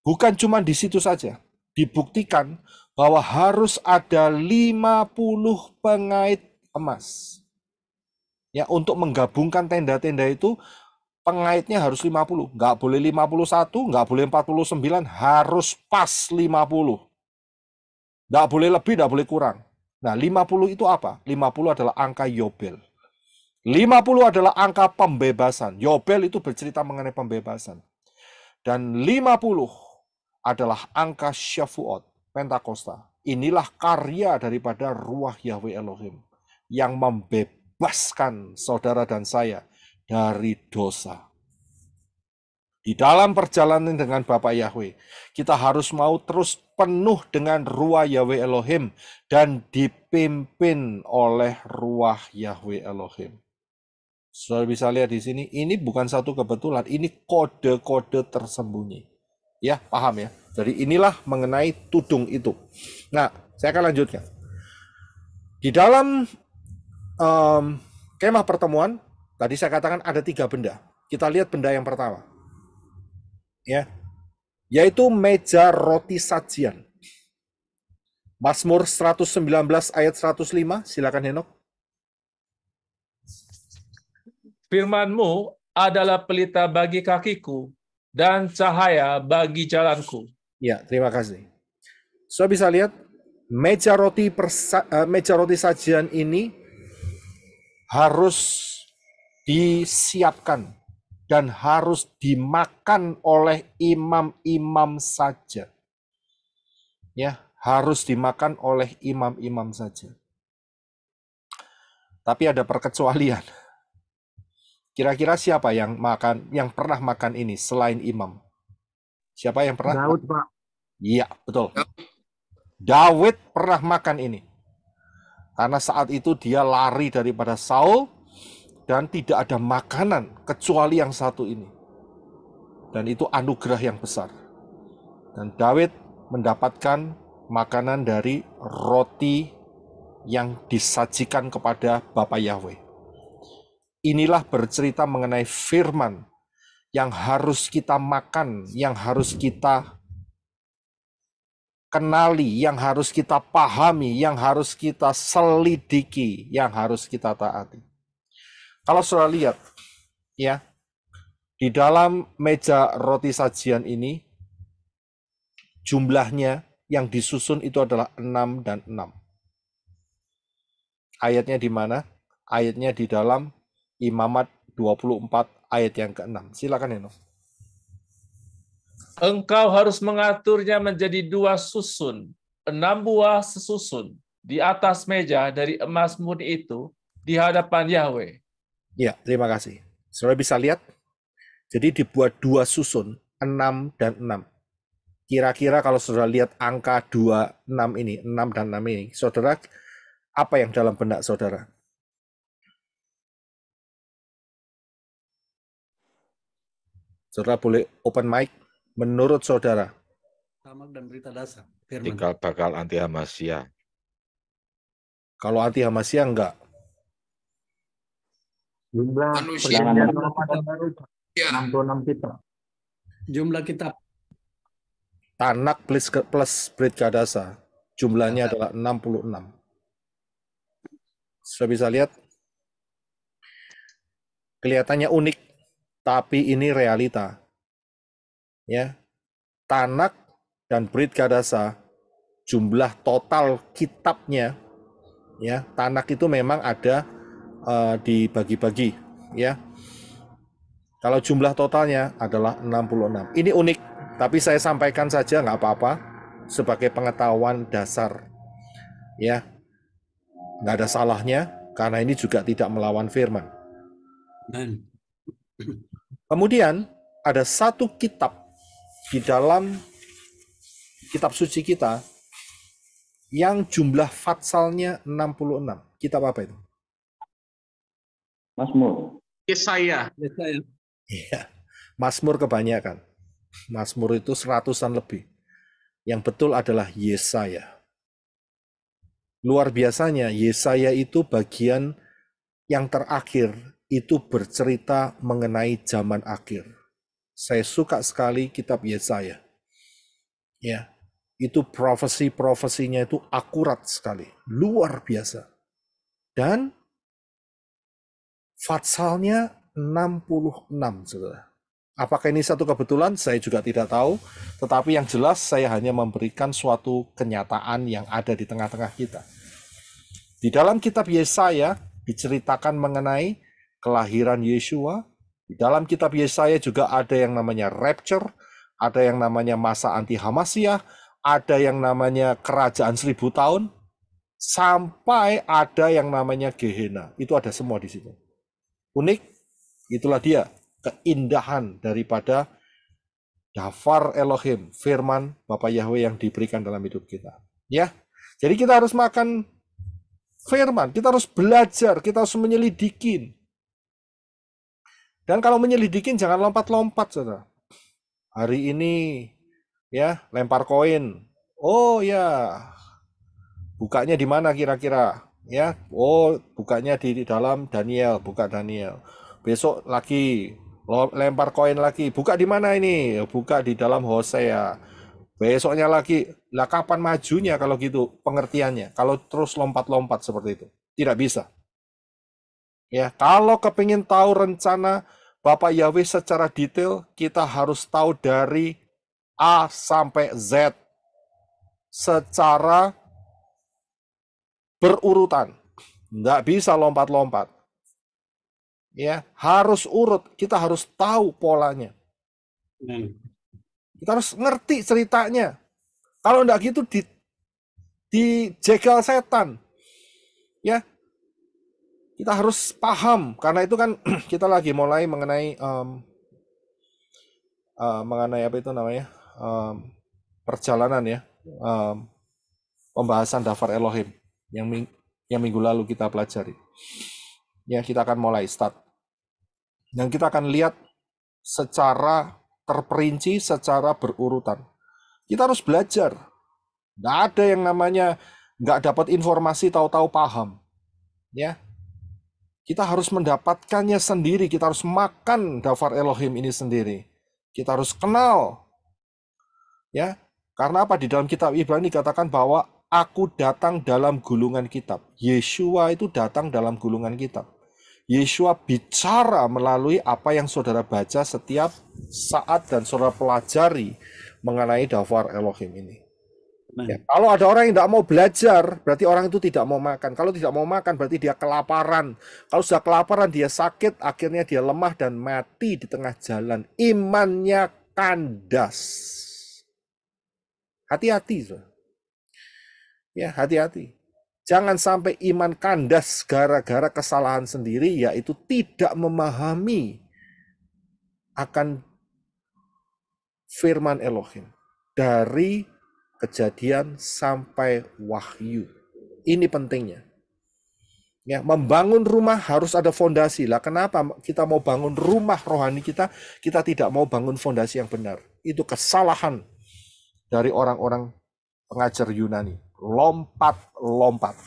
bukan cuma di situ saja. Dibuktikan bahwa harus ada 50 pengait emas. Ya, untuk menggabungkan tenda-tenda itu, pengaitnya harus 50. Nggak boleh 51, nggak boleh 49, harus pas 50. Nggak boleh lebih, nggak boleh kurang. Nah, 50 itu apa? 50 adalah angka Yobel. 50 adalah angka pembebasan. Yobel itu bercerita mengenai pembebasan. Dan 50 adalah angka Shavuot, Pentakosta. Inilah karya daripada Ruach Yahweh Elohim yang membebaskan saudara dan saya dari dosa. Di dalam perjalanan dengan Bapa Yahweh, kita harus mau terus penuh dengan Ruach Yahweh Elohim dan dipimpin oleh Ruach Yahweh Elohim. Saudara bisa lihat di sini, ini bukan satu kebetulan, ini kode-kode tersembunyi. Ya, paham ya? Jadi inilah mengenai tudung itu. Nah, saya akan lanjutkan. Di dalam kemah pertemuan, tadi saya katakan ada 3 benda. Kita lihat benda yang pertama. Ya, yaitu meja roti sajian. Mazmur 119 ayat 105, silakan Henok. Firman-Mu adalah pelita bagi kakiku dan cahaya bagi jalanku. Ya, terima kasih. So bisa lihat meja roti sajian ini harus disiapkan dan harus dimakan oleh imam-imam saja. Ya, harus dimakan oleh imam-imam saja. Tapi ada perkecualian. Kira-kira siapa yang pernah makan ini selain imam? Siapa yang pernah? Daud, Pak. Iya, betul. Daud pernah makan ini. Karena saat itu dia lari daripada Saul dan tidak ada makanan kecuali yang satu ini. Dan itu anugerah yang besar. Dan Daud mendapatkan makanan dari roti yang disajikan kepada Bapa Yahweh. Inilah bercerita mengenai firman yang harus kita makan, yang harus kita kenali, yang harus kita pahami, yang harus kita selidiki, yang harus kita taati. Kalau saudara lihat, ya, di dalam meja roti sajian ini, jumlahnya yang disusun itu adalah 6 dan 6. Ayatnya di mana? Ayatnya di dalam Imamat 24 ayat yang ke-6. Silakan Heno. Engkau harus mengaturnya menjadi 2 susun, 6 buah sesusun di atas meja dari emas murni itu di hadapan Yahweh. Ya, terima kasih. Saudara bisa lihat, jadi dibuat 2 susun, 6 dan 6. Kira-kira kalau saudara lihat angka 26 ini, 6 dan 6 ini, saudara, apa yang dalam benak saudara? Saudara boleh open mic. Menurut saudara? Tamak dan berita dasar. Cikal bakal anti Hamasya. Kalau anti Hamasya enggak. Jumlah perjanjian lama baru 66 kitab. Jumlah kitab. Tanak plus Brit Kadasa. Jumlahnya adalah 66. Sudah bisa lihat? Kelihatannya unik, tapi ini realita. Ya, Tanak dan Brit Kadasa, jumlah total kitabnya, ya, Tanak itu memang ada dibagi-bagi, ya. Kalau jumlah totalnya adalah 66. Ini unik, tapi saya sampaikan saja nggak apa-apa sebagai pengetahuan dasar, ya. Nggak ada salahnya karena ini juga tidak melawan firman. Kemudian ada satu kitab di dalam kitab suci kita yang jumlah fatsalnya 66. Kitab apa itu? Mazmur. Yesaya. Iya, Mazmur kebanyakan. Mazmur itu 100-an lebih. Yang betul adalah Yesaya. Luar biasanya, Yesaya itu bagian yang terakhir itu bercerita mengenai zaman akhir. Saya suka sekali kitab Yesaya. Ya, itu profesi-profesinya itu akurat sekali, luar biasa. Dan fatsalnya 66, Saudara. Apakah ini satu kebetulan? Saya juga tidak tahu, tetapi yang jelas saya hanya memberikan suatu kenyataan yang ada di tengah-tengah kita. Di dalam kitab Yesaya diceritakan mengenai kelahiran Yeshua. Di dalam kitab Yesaya juga ada yang namanya rapture, ada yang namanya masa anti Hamasyah, ada yang namanya kerajaan 1000 tahun, sampai ada yang namanya Gehenna. Itu ada semua di situ. Unik, itulah dia keindahan daripada Dafar Elohim, firman Bapa Yahweh yang diberikan dalam hidup kita. Ya, jadi kita harus makan firman, kita harus belajar, kita harus menyelidikin. Dan kalau menyelidikin jangan lompat-lompat, Saudara. Hari ini ya lempar koin. Oh ya, bukanya di mana kira-kira? Ya, oh bukanya di dalam Daniel, buka Daniel. Besok lagi lempar koin lagi. Buka di mana ini? Buka di dalam Hosea. Besoknya lagi, lah kapan majunya kalau gitu pengertiannya? Kalau terus lompat-lompat seperti itu, tidak bisa. Ya, kalau kepingin tahu rencana Bapak Yahweh secara detail, kita harus tahu dari A sampai Z secara berurutan. Nggak bisa lompat-lompat. Ya, harus urut. Kita harus tahu polanya. Kita harus ngerti ceritanya. Kalau enggak gitu dijegal setan. Ya. Kita harus paham karena itu kan kita lagi mulai mengenai apa itu namanya? Perjalanan ya. Pembahasan daftar Elohim yang minggu lalu kita pelajari. Ya, kita akan mulai start. Dan kita akan lihat secara terperinci, secara berurutan. Kita harus belajar. Nggak ada yang namanya nggak dapat informasi tahu-tahu paham. Ya, kita harus mendapatkannya sendiri. Kita harus makan daftar Elohim ini sendiri. Kita harus kenal. Ya, karena apa? Di dalam kitab Ibrani dikatakan bahwa aku datang dalam gulungan kitab. Yeshua itu datang dalam gulungan kitab. Yeshua bicara melalui apa yang saudara baca setiap saat dan saudara pelajari mengenai daftar Elohim ini. Ya, kalau ada orang yang tidak mau belajar, berarti orang itu tidak mau makan. Kalau tidak mau makan, berarti dia kelaparan. Kalau sudah kelaparan, dia sakit, akhirnya dia lemah dan mati di tengah jalan. Imannya kandas. Hati-hati. Ya, hati-hati. Jangan sampai iman kandas gara-gara kesalahan sendiri, yaitu tidak memahami akan firman Elohim. Dari Kejadian sampai Wahyu. Ini pentingnya. Ya, membangun rumah harus ada fondasi. Lah kenapa kita mau bangun rumah rohani kita tidak mau bangun fondasi yang benar? Itu kesalahan dari orang-orang pengajar Yunani. Lompat-lompat.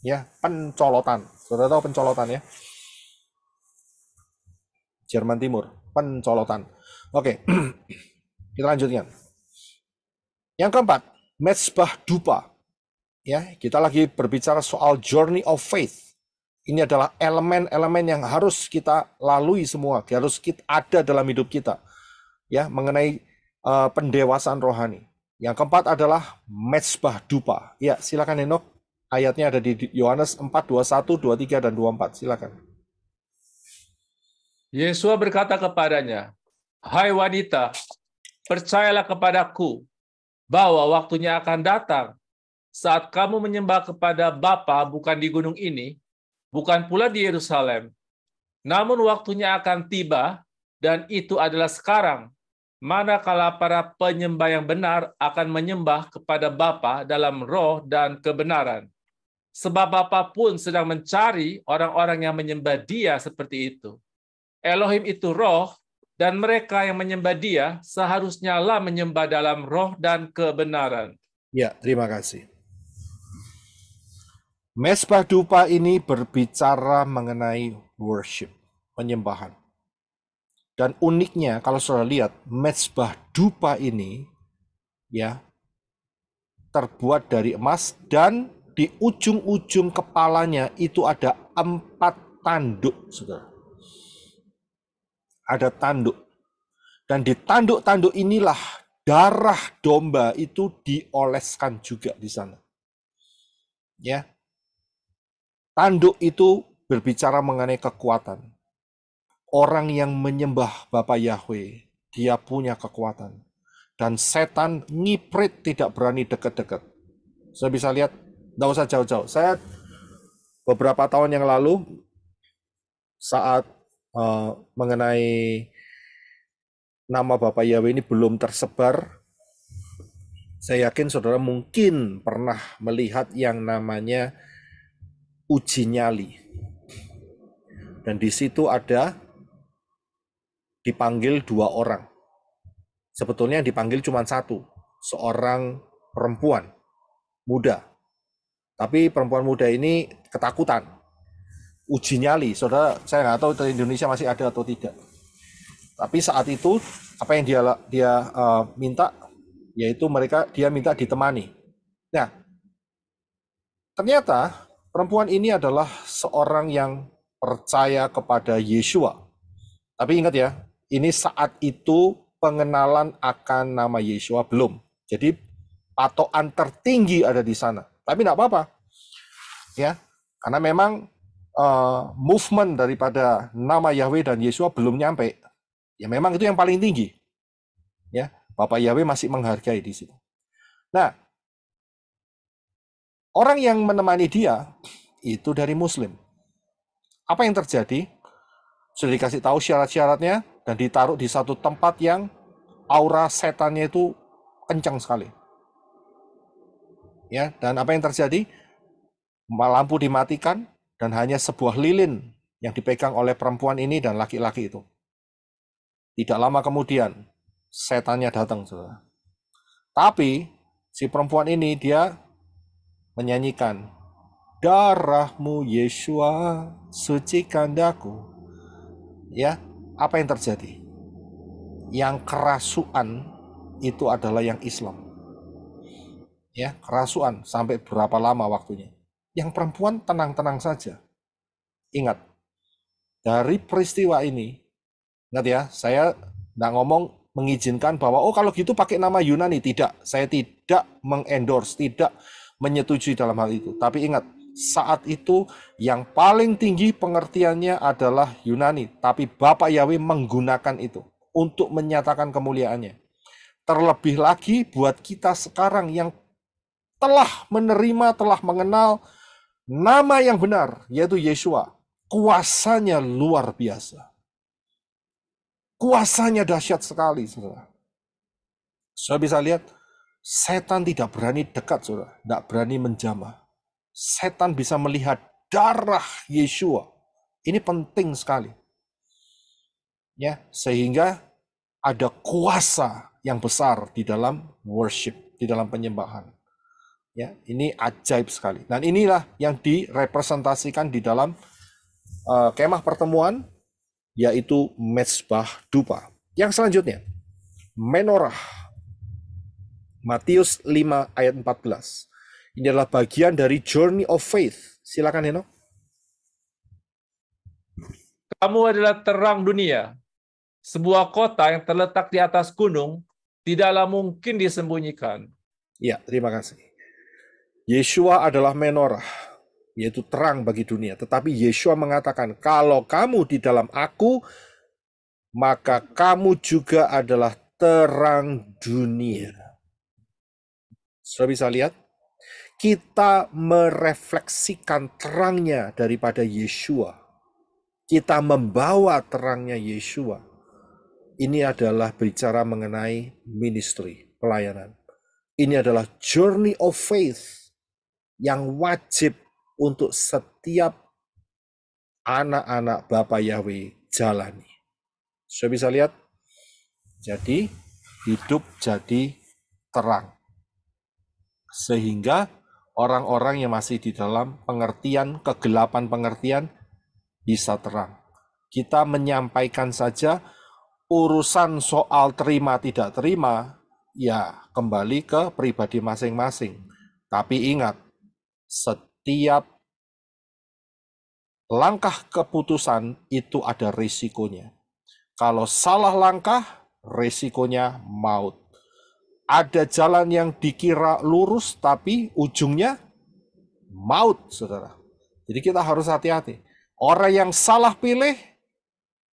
Ya, pencolotan. Saudara tahu pencolotan ya? Jerman Timur, pencolotan. Oke. Kita lanjutkan. Yang keempat, mezbah dupa. Ya, kita lagi berbicara soal journey of faith. Ini adalah elemen-elemen yang harus kita lalui semua, harus ada dalam hidup kita. Ya, mengenai pendewasaan rohani. Yang keempat adalah mezbah dupa. Ya, silakan Henok. Ayatnya ada di Yohanes 4, 21, 23, dan 24. Silakan. Yesua berkata kepadanya, "Hai wanita, percayalah kepadaku, bahwa waktunya akan datang saat kamu menyembah kepada Bapa bukan di gunung ini, bukan pula di Yerusalem. Namun waktunya akan tiba, dan itu adalah sekarang, manakala para penyembah yang benar akan menyembah kepada Bapa dalam roh dan kebenaran. Sebab Bapa pun sedang mencari orang-orang yang menyembah Dia seperti itu. Elohim itu roh, dan mereka yang menyembah Dia seharusnya lah menyembah dalam roh dan kebenaran." Ya, terima kasih. Mezbah dupa ini berbicara mengenai worship, penyembahan. Dan uniknya kalau saudara lihat, mezbah dupa ini ya terbuat dari emas dan di ujung-ujung kepalanya itu ada 4 tanduk, saudara. Ada tanduk. Dan di tanduk-tanduk inilah darah domba itu dioleskan juga di sana. Ya. Tanduk itu berbicara mengenai kekuatan. Orang yang menyembah Bapa Yahweh, dia punya kekuatan. Dan setan ngiprit tidak berani dekat-dekat. Saya bisa lihat, nggak usah jauh-jauh. Saya beberapa tahun yang lalu, saat mengenai nama Bapa Yahweh ini belum tersebar, saya yakin saudara mungkin pernah melihat yang namanya uji nyali. Dan di situ ada dipanggil 2 orang. Sebetulnya dipanggil cuma 1, seorang perempuan muda. Tapi perempuan muda ini ketakutan. Uji nyali, saudara, saya nggak tahu di Indonesia masih ada atau tidak. Tapi saat itu apa yang dia minta, yaitu dia minta ditemani. Nah, ternyata perempuan ini adalah seorang yang percaya kepada Yeshua. Tapi ingat ya, ini saat itu pengenalan akan nama Yeshua belum. Jadi patokan tertinggi ada di sana. Tapi tidak apa-apa, ya, karena memang movement daripada nama Yahweh dan Yeshua belum nyampe. Ya memang itu yang paling tinggi. Ya, Bapak Yahweh masih menghargai di situ. Nah, orang yang menemani dia itu dari Muslim. Apa yang terjadi? Sudah dikasih tahu syarat-syaratnya dan ditaruh di satu tempat yang aura setannya itu kencang sekali. Ya, dan apa yang terjadi? Lampu dimatikan dan hanya sebuah lilin yang dipegang oleh perempuan ini dan laki-laki itu. Tidak lama kemudian setannya datang, saudara. Tapi si perempuan ini dia menyanyikan, darahmu Yeshua sucikan daku. Ya, apa yang terjadi? Yang kerasuan itu adalah yang Islam. Ya, kerasuan sampai berapa lama waktunya? Yang perempuan tenang-tenang saja. Ingat, dari peristiwa ini, ingat ya, saya tidak ngomong mengizinkan bahwa kalau gitu pakai nama Yunani. Tidak, saya tidak mengendorse, tidak menyetujui dalam hal itu. Tapi ingat, saat itu yang paling tinggi pengertiannya adalah Yunani. Tapi Bapak Yahweh menggunakan itu untuk menyatakan kemuliaannya. Terlebih lagi buat kita sekarang yang telah menerima, telah mengenal nama yang benar, yaitu Yeshua. Kuasanya luar biasa. Kuasanya dahsyat sekali, saudara. Saudara bisa lihat, setan tidak berani dekat, saudara. Tidak berani menjamah. Setan bisa melihat darah Yeshua. Ini penting sekali. Ya, sehingga ada kuasa yang besar di dalam worship, di dalam penyembahan. Ya, ini ajaib sekali. Dan inilah yang direpresentasikan di dalam kemah pertemuan, yaitu mezbah dupa. Yang selanjutnya, menorah. Matius 5 ayat 14. Ini adalah bagian dari Journey of Faith. Silakan, Heno. Kamu adalah terang dunia. Sebuah kota yang terletak di atas gunung tidaklah mungkin disembunyikan. Ya, terima kasih. Yeshua adalah menorah, yaitu terang bagi dunia. Tetapi Yeshua mengatakan, kalau kamu di dalam aku, maka kamu juga adalah terang dunia. Sudah bisa lihat? Kita merefleksikan terangnya daripada Yeshua. Kita membawa terangnya Yeshua. Ini adalah bicara mengenai ministry, pelayanan. Ini adalah journey of faith yang wajib untuk setiap anak-anak Bapak Yahweh jalani. Sudah bisa lihat? Jadi, hidup jadi terang. Sehingga orang-orang yang masih di dalam pengertian, kegelapan pengertian, bisa terang. Kita menyampaikan saja urusan soal terima tidak terima, ya kembali ke pribadi masing-masing. Tapi ingat, setiap langkah keputusan itu ada risikonya. Kalau salah langkah, risikonya maut. Ada jalan yang dikira lurus, tapi ujungnya maut, saudara. Jadi kita harus hati-hati. Orang yang salah pilih,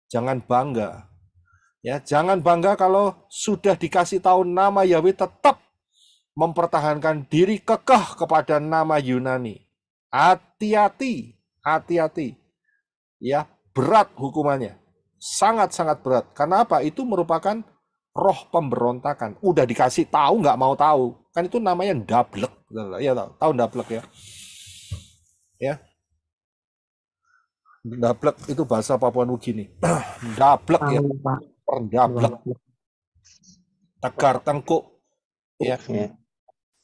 jangan bangga. Ya, jangan bangga kalau sudah dikasih tahu nama Yahweh tetap mempertahankan diri kekeh kepada nama Yunani. Hati-hati, hati-hati. Ya, berat hukumannya. Sangat-sangat berat. Karena apa? Itu merupakan roh pemberontakan. Udah dikasih tahu, nggak mau tahu. Kan itu namanya ndablek. Ya, tahu ndablek ya? Ya. Ndablek itu bahasa Papua Nugini. Ndablek ya. Ndablek. Tegar tengkuk. Ya.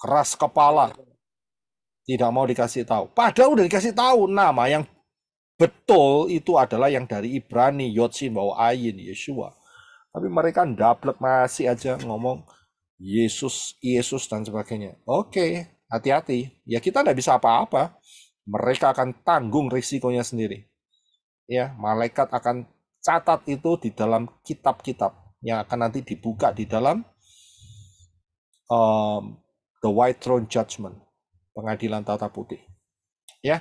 Keras kepala, tidak mau dikasih tahu. Padahal udah dikasih tahu nama yang betul itu adalah yang dari Ibrani, Yod Shin Waw Ayin, Yeshua. Tapi mereka ndablek, masih aja ngomong Yesus, Yesus dan sebagainya. Oke, hati-hati. Ya kita tidak bisa apa-apa. Mereka akan tanggung risikonya sendiri. Ya, malaikat akan catat itu di dalam kitab-kitab yang akan nanti dibuka di dalam the White Throne Judgment, pengadilan tata putih. Ya,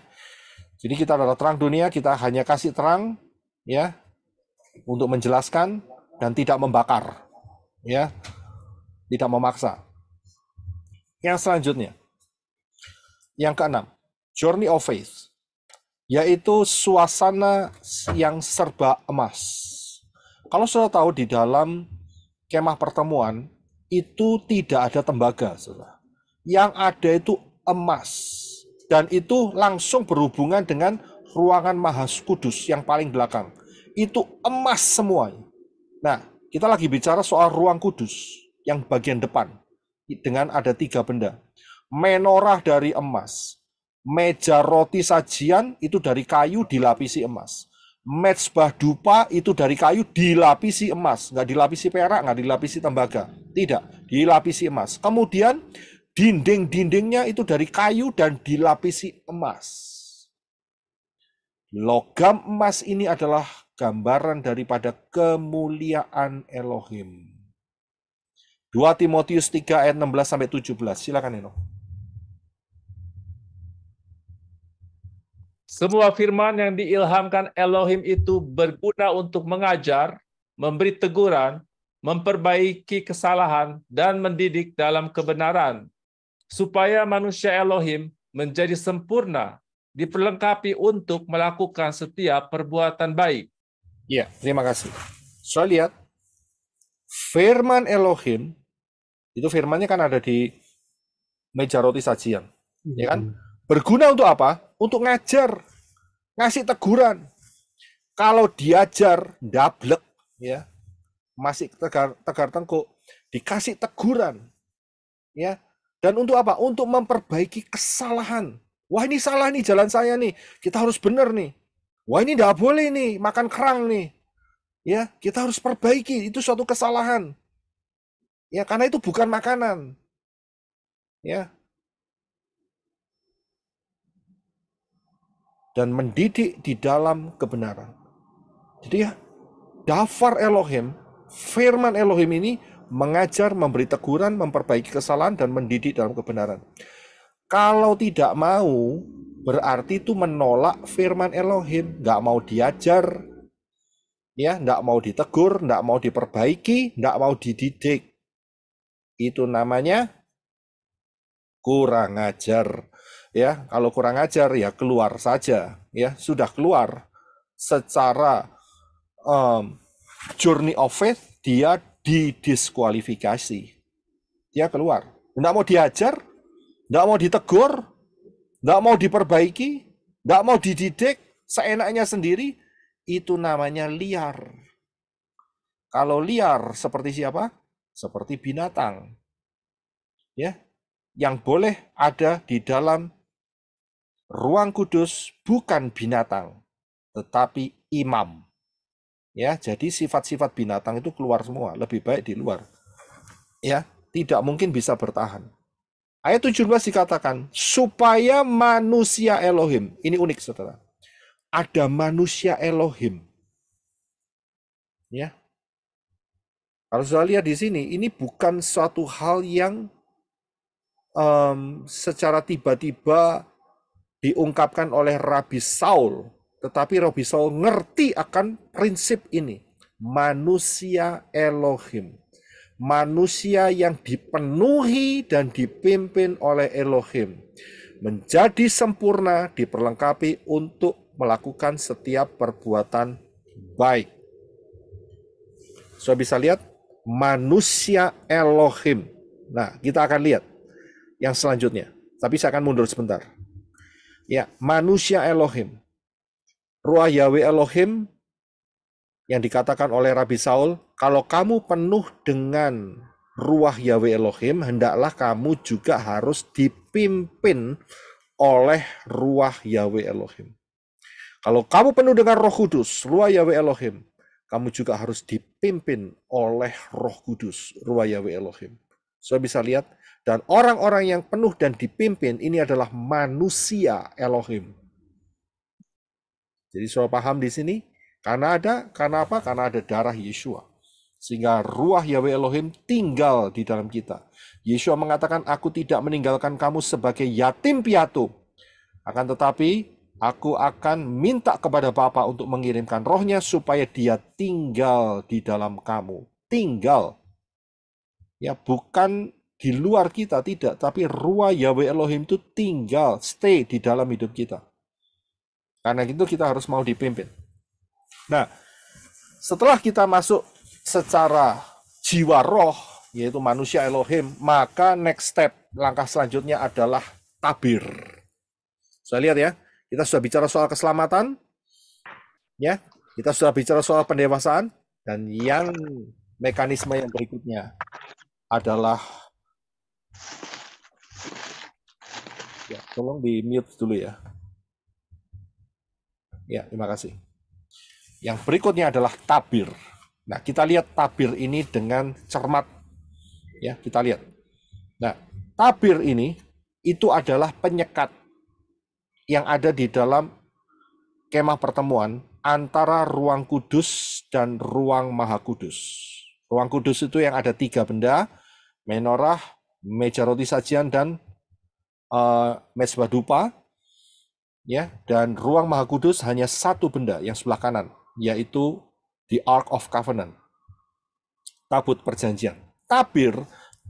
jadi kita adalah terang dunia, kita hanya kasih terang, ya, untuk menjelaskan dan tidak membakar, ya, tidak memaksa. Yang selanjutnya, yang keenam, Journey of Faith, yaitu suasana yang serba emas. Kalau sudah tahu di dalam kemah pertemuan itu tidak ada tembaga, saudara. Yang ada itu emas, dan itu langsung berhubungan dengan ruangan Maha Kudus yang paling belakang. Itu emas semua. Nah, kita lagi bicara soal ruang kudus yang bagian depan dengan ada 3 benda. Menorah dari emas, meja roti sajian itu dari kayu dilapisi emas. Mezbah dupa itu dari kayu dilapisi emas, nggak dilapisi perak, nggak dilapisi tembaga, tidak, dilapisi emas. Kemudian dinding-dindingnya itu dari kayu dan dilapisi emas. Logam emas ini adalah gambaran daripada kemuliaan Elohim. 2 Timotius 3 ayat 16-17. Silakan Eno. Semua firman yang diilhamkan Elohim itu berguna untuk mengajar, memberi teguran, memperbaiki kesalahan, dan mendidik dalam kebenaran, supaya manusia Elohim menjadi sempurna, diperlengkapi untuk melakukan setiap perbuatan baik. Ya, terima kasih. Saya lihat firman Elohim, itu firmannya kan ada di meja roti sajian, ya kan? Berguna untuk apa? Untuk ngajar, ngasih teguran. Kalau diajar, ndablek, ya, masih tegar tengkuk, dikasih teguran, ya. Dan untuk apa? Untuk memperbaiki kesalahan. Wah, ini salah nih jalan saya nih. Kita harus benar nih. Wah, ini nggak boleh nih makan kerang nih. Ya, kita harus perbaiki. Itu suatu kesalahan. Ya, karena itu bukan makanan. Ya. Dan mendidik di dalam kebenaran. Jadi ya, dafar Elohim, firman Elohim ini mengajar, memberi teguran, memperbaiki kesalahan, dan mendidik dalam kebenaran. Kalau tidak mau, berarti itu menolak firman Elohim, nggak mau diajar, ya, nggak mau ditegur, nggak mau diperbaiki, nggak mau dididik. Itu namanya kurang ajar. Ya, kalau kurang ajar ya keluar saja, ya, sudah keluar secara journey of faith, dia didiskualifikasi, dia keluar, nggak mau diajar, nggak mau ditegur, nggak mau diperbaiki, nggak mau dididik, seenaknya sendiri, itu namanya liar. Kalau liar seperti siapa? Seperti binatang, ya, yang boleh ada di dalam ruang kudus bukan binatang, tetapi imam. Ya, jadi sifat-sifat binatang itu keluar semua, lebih baik di luar. Ya, tidak mungkin bisa bertahan. Ayat 17 dikatakan, supaya manusia Elohim. Ini unik, saudara. Ada manusia Elohim. Ya. Kalau sudah lihat di sini, ini bukan suatu hal yang secara tiba-tiba diungkapkan oleh Rabi Saul, tetapi Rabi Saul ngerti akan prinsip ini. Manusia Elohim. Manusia yang dipenuhi dan dipimpin oleh Elohim. Menjadi sempurna, diperlengkapi untuk melakukan setiap perbuatan baik. Sudah bisa lihat, manusia Elohim. Nah, kita akan lihat yang selanjutnya. Tapi saya akan mundur sebentar. Ya, manusia Elohim. Ruah Yahweh Elohim yang dikatakan oleh Rabi Saul, kalau kamu penuh dengan ruah Yahweh Elohim, hendaklah kamu juga harus dipimpin oleh ruah Yahweh Elohim. Kalau kamu penuh dengan Roh Kudus, ruah Yahweh Elohim, kamu juga harus dipimpin oleh Roh Kudus, ruah Yahweh Elohim. Saudara bisa lihat, dan orang-orang yang penuh dan dipimpin ini adalah manusia Elohim. Jadi saudara paham di sini, karena apa? Karena ada darah Yeshua. Sehingga ruah Yahweh Elohim tinggal di dalam kita. Yeshua mengatakan, aku tidak meninggalkan kamu sebagai yatim piatu. Akan tetapi, aku akan minta kepada Bapa untuk mengirimkan rohnya supaya dia tinggal di dalam kamu. Tinggal. Ya, bukan di luar kita, tidak. Tapi ruah Yahweh Elohim itu tinggal, stay di dalam hidup kita. Karena itu kita harus mau dipimpin. Nah, setelah kita masuk secara jiwa roh, yaitu manusia Elohim, maka next step, langkah selanjutnya adalah tabir. Saya lihat ya, kita sudah bicara soal keselamatan, ya, kita sudah bicara soal pendewasaan, dan yang mekanisme yang berikutnya adalah, ya, tolong di mute dulu ya. Ya, terima kasih. Yang berikutnya adalah tabir. Nah, kita lihat tabir ini dengan cermat. Ya, kita lihat. Nah, tabir ini itu adalah penyekat yang ada di dalam kemah pertemuan antara ruang kudus dan ruang maha kudus. Ruang kudus itu yang ada 3 benda, menorah, meja roti sajian, dan mezbah dupa. Ya, dan ruang maha kudus hanya 1 benda yang sebelah kanan, yaitu the Ark of Covenant, tabut perjanjian. Tabir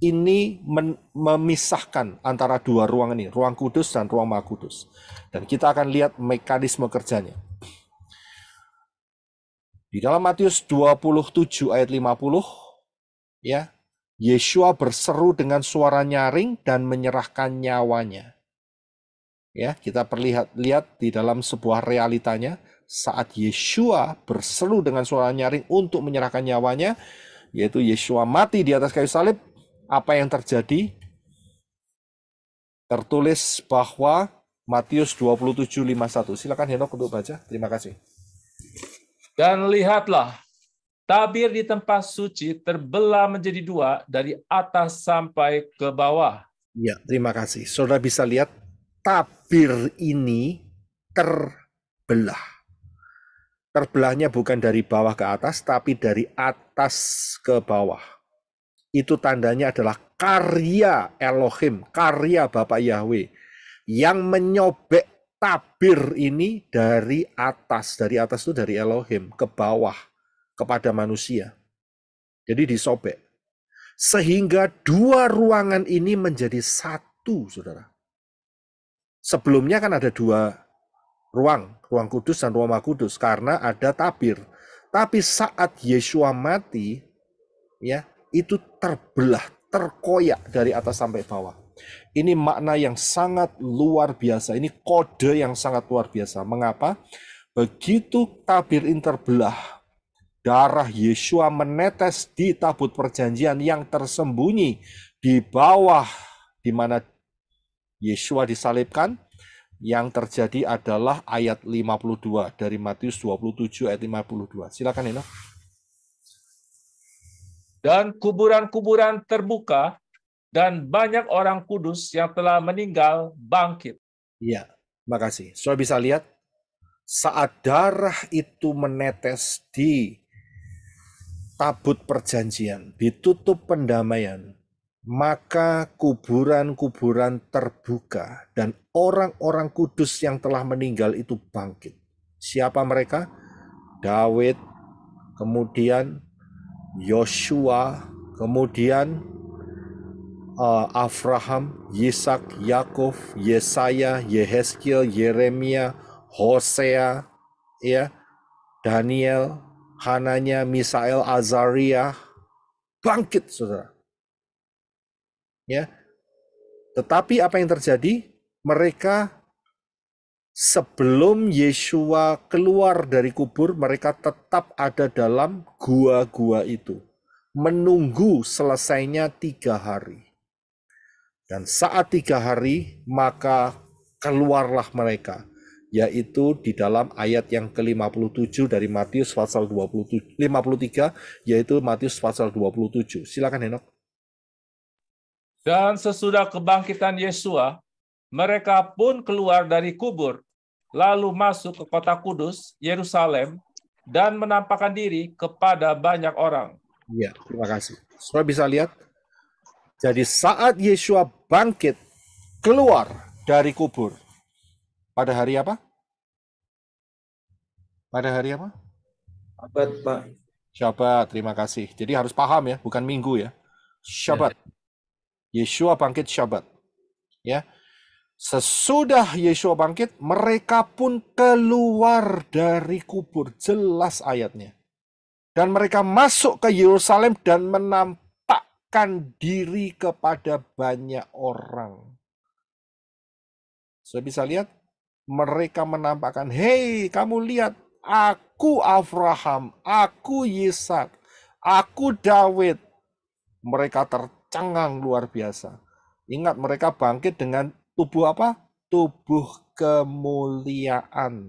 ini memisahkan antara 2 ruang ini, ruang kudus dan ruang maha kudus. Dan kita akan lihat mekanisme kerjanya. Di dalam Matius 27 ayat 50, ya, Yeshua berseru dengan suara nyaring dan menyerahkan nyawanya. Ya, kita lihat di dalam sebuah realitanya, saat Yeshua berseru dengan suara nyaring untuk menyerahkan nyawanya, yaitu Yeshua mati di atas kayu salib, apa yang terjadi? Tertulis bahwa Matius 27:51. Silakan Henok untuk baca. Terima kasih. Dan lihatlah, tabir di tempat suci terbelah menjadi 2 dari atas sampai ke bawah. Ya, terima kasih. Saudara bisa lihat, tabir ini terbelah. Terbelahnya bukan dari bawah ke atas, tapi dari atas ke bawah. Itu tandanya adalah karya Elohim, karya Bapa Yahweh, yang menyobek tabir ini dari atas itu dari Elohim, ke bawah, kepada manusia. Jadi disobek. Sehingga 2 ruangan ini menjadi 1, saudara. Sebelumnya kan ada 2 ruang kudus dan ruang maha kudus, karena ada tabir. Tapi saat Yeshua mati, ya, itu terbelah, terkoyak dari atas sampai bawah. Ini makna yang sangat luar biasa, ini kode yang sangat luar biasa. Mengapa? Begitu tabir ini terbelah, darah Yeshua menetes di tabut perjanjian yang tersembunyi di bawah, di mana Yeshua disalibkan. Yang terjadi adalah ayat 52 dari Matius 27 ayat 52. Silakan Henok. Dan kuburan-kuburan terbuka, dan banyak orang kudus yang telah meninggal bangkit. Iya, makasih. Saudara bisa lihat, saat darah itu menetes di tabut perjanjian, ditutup pendamaian, maka kuburan-kuburan terbuka dan orang-orang kudus yang telah meninggal itu bangkit. Siapa mereka? Daud, kemudian Yosua, kemudian Abraham, Yisak, Yakov, Yesaya, Yehezkiel, Yeremia, Hosea, ya, Daniel, Hananya, Misael, Azaria, bangkit, saudara. Ya, tetapi apa yang terjadi? Mereka sebelum Yeshua keluar dari kubur, mereka tetap ada dalam gua-gua itu, menunggu selesainya 3 hari. Dan saat 3 hari, maka keluarlah mereka, yaitu di dalam ayat yang ke-57 dari Matius pasal 53, yaitu Matius pasal 27. Silakan Henok. Dan sesudah kebangkitan Yesua, mereka pun keluar dari kubur, lalu masuk ke kota kudus, Yerusalem, dan menampakkan diri kepada banyak orang. Ya, terima kasih. Saudara bisa lihat, jadi saat Yesua bangkit keluar dari kubur, pada hari apa? Pada hari apa? Sabat, Pak. Syabat, terima kasih. Jadi harus paham ya, bukan minggu ya. Syabat. Yesua bangkit Syabat. Ya. Sesudah Yesua bangkit, mereka pun keluar dari kubur. Jelas ayatnya. Dan mereka masuk ke Yerusalem dan menampakkan diri kepada banyak orang. Saya bisa lihat, mereka menampakkan, hei kamu lihat, aku Abraham, aku Yisak, aku Daud. Mereka tercengang luar biasa. Ingat, mereka bangkit dengan tubuh apa? Tubuh kemuliaan.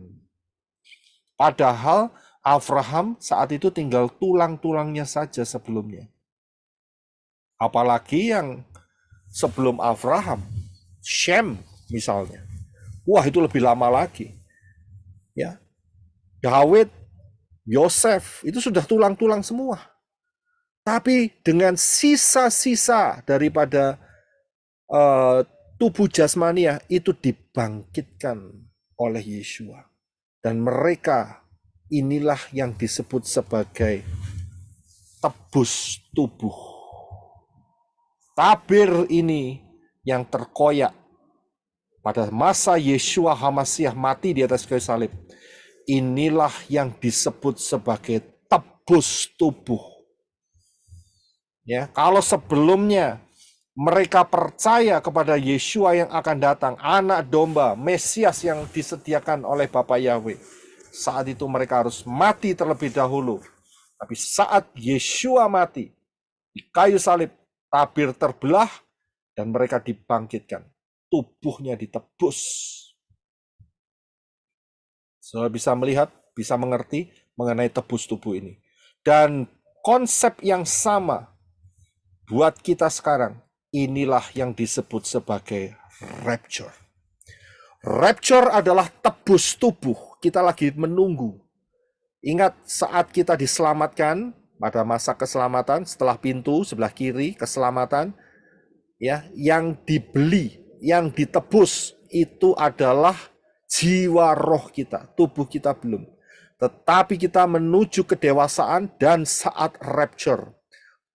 Padahal Abraham saat itu tinggal tulang-tulangnya saja sebelumnya. Apalagi yang sebelum Abraham, Shem misalnya. Wah, itu lebih lama lagi. Ya. Daud, Yosef, itu sudah tulang-tulang semua. Tapi dengan sisa-sisa daripada tubuh jasmania itu dibangkitkan oleh Yesua. Dan mereka inilah yang disebut sebagai tebus tubuh. Tabir ini yang terkoyak pada masa Yesua HaMasyiah mati di atas kayu salib. Inilah yang disebut sebagai tebus tubuh. Ya, kalau sebelumnya mereka percaya kepada Yesua yang akan datang, anak domba, Mesias yang disediakan oleh Bapa Yahweh. Saat itu mereka harus mati terlebih dahulu. Tapi saat Yesua mati di kayu salib, tabir terbelah dan mereka dibangkitkan. Tubuhnya ditebus. Saudara bisa melihat, bisa mengerti mengenai tebus tubuh ini. Dan konsep yang sama buat kita sekarang, inilah yang disebut sebagai rapture. Rapture adalah tebus tubuh. Kita lagi menunggu. Ingat saat kita diselamatkan, pada masa keselamatan, setelah pintu sebelah kiri, keselamatan, ya, yang dibeli, yang ditebus, itu adalah jiwa roh kita. Tubuh kita belum. Tetapi kita menuju kedewasaan dan saat rapture,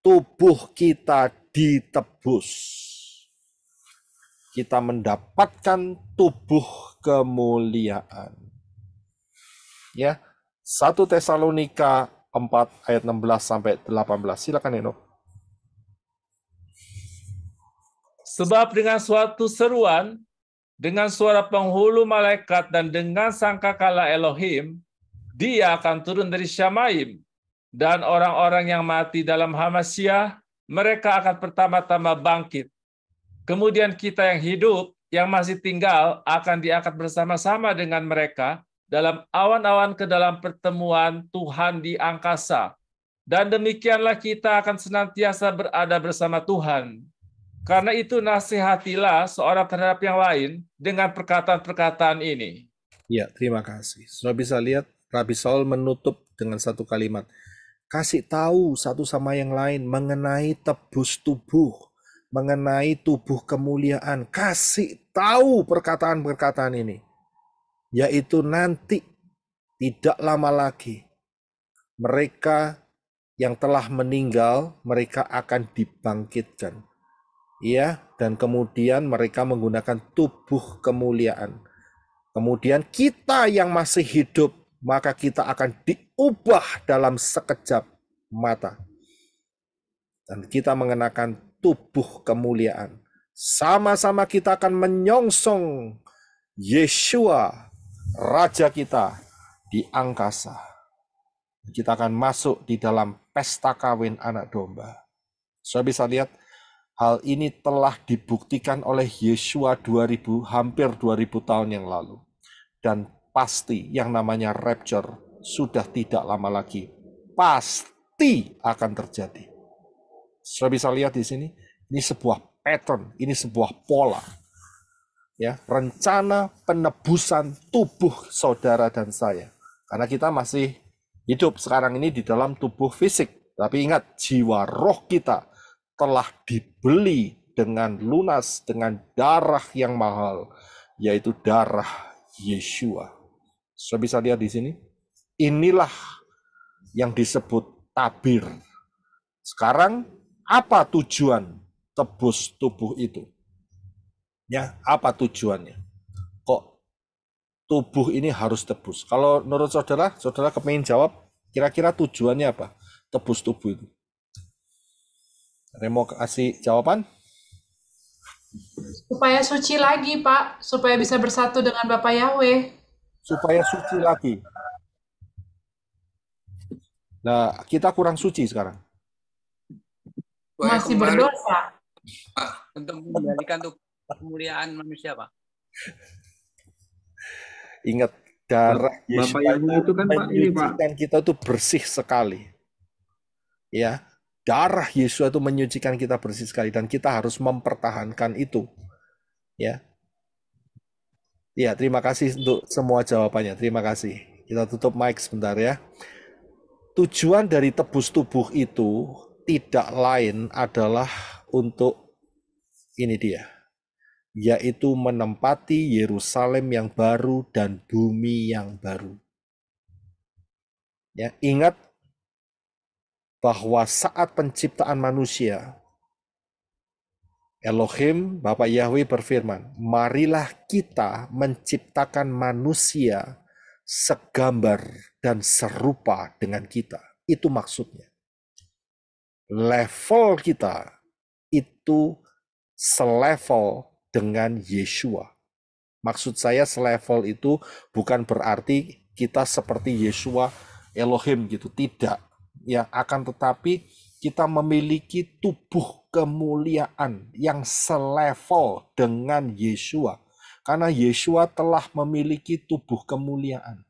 tubuh kita ditebus. Kita mendapatkan tubuh kemuliaan. Ya, 1 Tesalonika 4 ayat 16 sampai 18. Silakan Eno. Sebab dengan suatu seruan, dengan suara penghulu malaikat dan dengan sangkakala Elohim, dia akan turun dari Syamaim. Dan orang-orang yang mati dalam HaMasyiah, mereka akan pertama-tama bangkit. Kemudian kita yang hidup, yang masih tinggal, akan diangkat bersama-sama dengan mereka dalam awan-awan ke dalam pertemuan Tuhan di angkasa. Dan demikianlah kita akan senantiasa berada bersama Tuhan. Karena itu nasihatilah seorang terhadap yang lain dengan perkataan-perkataan ini. Ya, terima kasih. Sudah bisa lihat, Rabi Saul menutup dengan satu kalimat. Kasih tahu satu sama yang lain mengenai tebus tubuh, mengenai tubuh kemuliaan. Kasih tahu perkataan-perkataan ini. Yaitu nanti, tidak lama lagi, mereka yang telah meninggal, mereka akan dibangkitkan. Ya, dan kemudian mereka menggunakan tubuh kemuliaan. Kemudian kita yang masih hidup, maka kita akan diubah dalam sekejap mata. Dan kita mengenakan tubuh kemuliaan. Sama-sama kita akan menyongsong Yesua, Raja kita, di angkasa. Kita akan masuk di dalam pesta kawin anak domba. Saya bisa lihat, hal ini telah dibuktikan oleh Yesua hampir 2000 tahun yang lalu. Dan pasti yang namanya rapture sudah tidak lama lagi. Pasti akan terjadi. Sudah bisa lihat di sini, ini sebuah pattern, ini sebuah pola. Ya, rencana penebusan tubuh saudara dan saya. Karena kita masih hidup sekarang ini di dalam tubuh fisik. Tapi ingat, jiwa roh kita telah dibeli dengan lunas, dengan darah yang mahal, yaitu darah Yeshua. Sudah bisa lihat di sini? Inilah yang disebut tabir. Sekarang, apa tujuan tebus tubuh itu? Ya, apa tujuannya? Kok tubuh ini harus tebus? Kalau menurut saudara, saudara kepingin jawab, kira-kira tujuannya apa? Tebus tubuh itu. Ada mau kasih jawaban? Supaya suci lagi, Pak. Supaya bisa bersatu dengan Bapak Yahweh. Supaya suci lagi. Nah, kita kurang suci sekarang. Masih berdosa. Pak, untuk mengembalikan tuh kemuliaan manusia, Pak. Ingat, darah Yesus itu kan Pak, ini Pak. menyucikan kita tuh bersih sekali. Ya, darah Yesus itu menyucikan kita bersih sekali dan kita harus mempertahankan itu. Ya. Ya, terima kasih untuk semua jawabannya. Terima kasih. Kita tutup mic sebentar ya. Tujuan dari tebus tubuh itu tidak lain adalah untuk ini dia, yaitu menempati Yerusalem yang baru dan bumi yang baru. Ya, ingat bahwa saat penciptaan manusia, Elohim, Bapak Yahweh berfirman, marilah kita menciptakan manusia segambar dan serupa dengan kita. Itu maksudnya. Level kita itu selevel dengan Yeshua. Maksud saya selevel itu bukan berarti kita seperti Yeshua Elohim gitu, tidak. Ya, akan tetapi kita memiliki tubuh kemuliaan yang selevel dengan Yeshua. Karena Yeshua telah memiliki tubuh kemuliaan.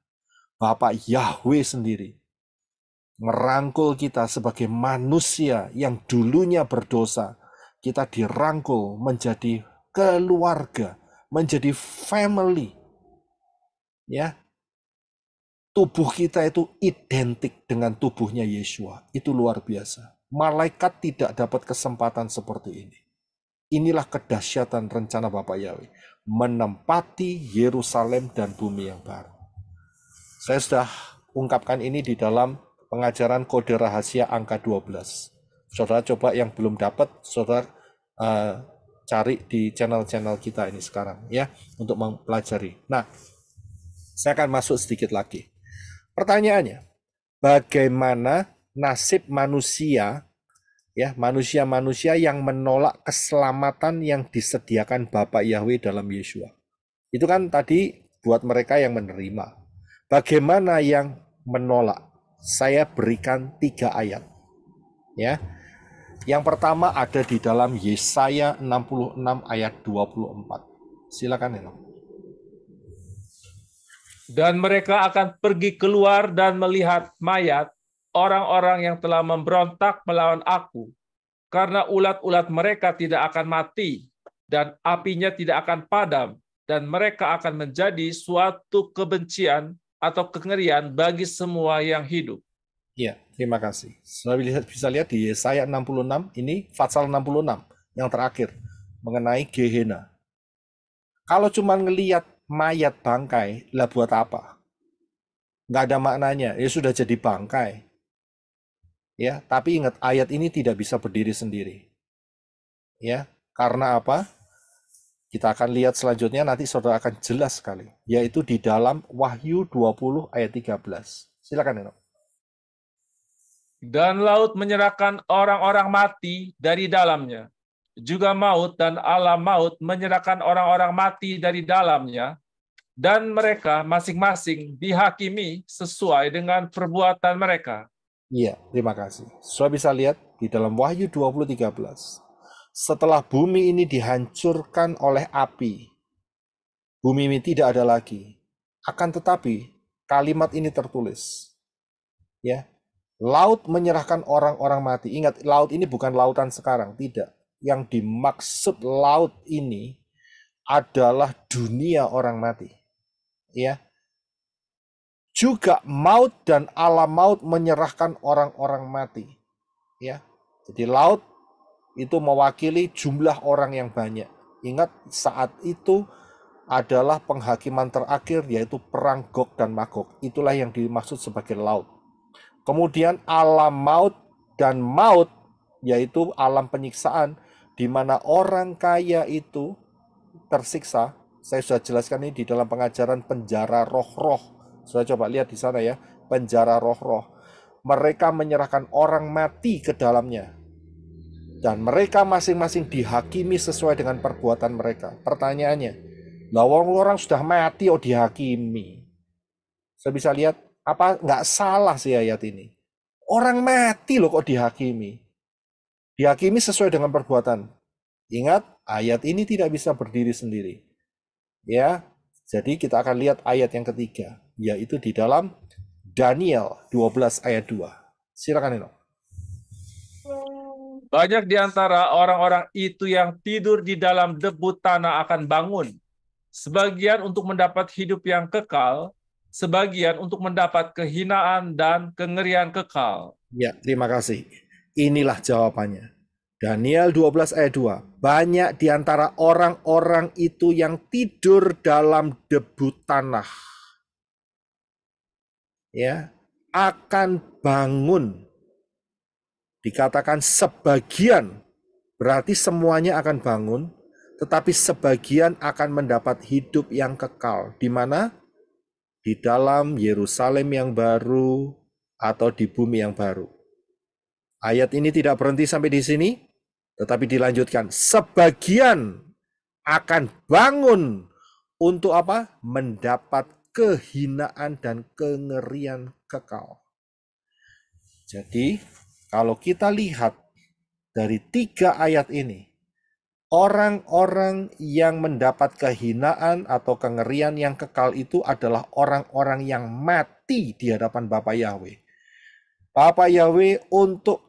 Bapak Yahweh sendiri merangkul kita sebagai manusia yang dulunya berdosa. Kita dirangkul menjadi keluarga, menjadi family. Ya. Tubuh kita itu identik dengan tubuhnya Yeshua. Itu luar biasa. Malaikat tidak dapat kesempatan seperti ini. Inilah kedahsyatan rencana Bapak Yahweh. Menempati Yerusalem dan bumi yang baru. Saya sudah ungkapkan ini di dalam pengajaran kode rahasia angka 12. Saudara coba yang belum dapat, saudara cari di channel-channel kita ini sekarang ya untuk mempelajari. Nah, saya akan masuk sedikit lagi. Pertanyaannya, bagaimana nasib manusia ya, manusia-manusia yang menolak keselamatan yang disediakan Bapak Yahweh dalam Yeshua? Itu kan tadi buat mereka yang menerima. Bagaimana yang menolak? Saya berikan 3 ayat. Ya. Yang pertama ada di dalam Yesaya 66 ayat 24. Silakan ya. Dan mereka akan pergi keluar dan melihat mayat orang-orang yang telah memberontak melawan aku, karena ulat-ulat mereka tidak akan mati, dan apinya tidak akan padam, dan mereka akan menjadi suatu kebencian atau kengerian bagi semua yang hidup. Iya, terima kasih. Sudah bisa lihat di Yesaya 66, ini pasal 66, yang terakhir, mengenai Gehenna. Kalau cuma ngelihat mayat bangkai, lah buat apa? Nggak ada maknanya, ya sudah jadi bangkai. Ya, tapi ingat ayat ini tidak bisa berdiri sendiri. Ya, karena apa? Kita akan lihat selanjutnya, nanti saudara akan jelas sekali, yaitu di dalam Wahyu 20 ayat 13. Silakan, Eno. Dan laut menyerahkan orang-orang mati dari dalamnya. Juga maut dan alam maut menyerahkan orang-orang mati dari dalamnya, dan mereka masing-masing dihakimi sesuai dengan perbuatan mereka. Iya, terima kasih. Sudah bisa lihat di dalam Wahyu 20:13. Setelah bumi ini dihancurkan oleh api, bumi ini tidak ada lagi. Akan tetapi kalimat ini tertulis. Ya. Laut menyerahkan orang-orang mati. Ingat, laut ini bukan lautan sekarang, tidak. yang dimaksud laut ini adalah dunia orang mati. Ya. Juga maut dan alam maut menyerahkan orang-orang mati. Ya. Jadi laut itu mewakili jumlah orang yang banyak. Ingat, saat itu adalah penghakiman terakhir, yaitu perang Gog dan Magog. Itulah yang dimaksud sebagai laut. Kemudian alam maut dan maut, yaitu alam penyiksaan, di mana orang kaya itu tersiksa. Saya sudah jelaskan ini di dalam pengajaran penjara roh-roh. Sudah coba lihat di sana ya, penjara roh-roh. Mereka menyerahkan orang mati ke dalamnya. Dan mereka masing-masing dihakimi sesuai dengan perbuatan mereka. Pertanyaannya, lah orang sudah mati dihakimi. Saya bisa lihat, apa nggak salah sih ayat ini? Orang mati loh kok dihakimi. Dihakimi sesuai dengan perbuatan. Ingat, ayat ini tidak bisa berdiri sendiri. Ya, jadi kita akan lihat ayat yang ketiga, yaitu di dalam Daniel 12 ayat 2. Silakan Eno. Banyak di antara orang-orang itu yang tidur di dalam debu tanah akan bangun. Sebagian untuk mendapat hidup yang kekal, sebagian untuk mendapat kehinaan dan kengerian kekal. Ya, terima kasih. Inilah jawabannya. Daniel 12 ayat 2. Banyak di antara orang-orang itu yang tidur dalam debu tanah. Ya, akan bangun. Dikatakan sebagian, berarti semuanya akan bangun, tetapi sebagian akan mendapat hidup yang kekal. Di mana? Di dalam Yerusalem yang baru atau di bumi yang baru. Ayat ini tidak berhenti sampai di sini, tetapi dilanjutkan. Sebagian akan bangun untuk apa? Mendapat kehinaan dan kengerian kekal. Jadi, kalau kita lihat dari 3 ayat ini, orang-orang yang mendapat kehinaan atau kengerian yang kekal itu adalah orang-orang yang mati di hadapan Bapa Yahweh. Bapa Yahweh untuk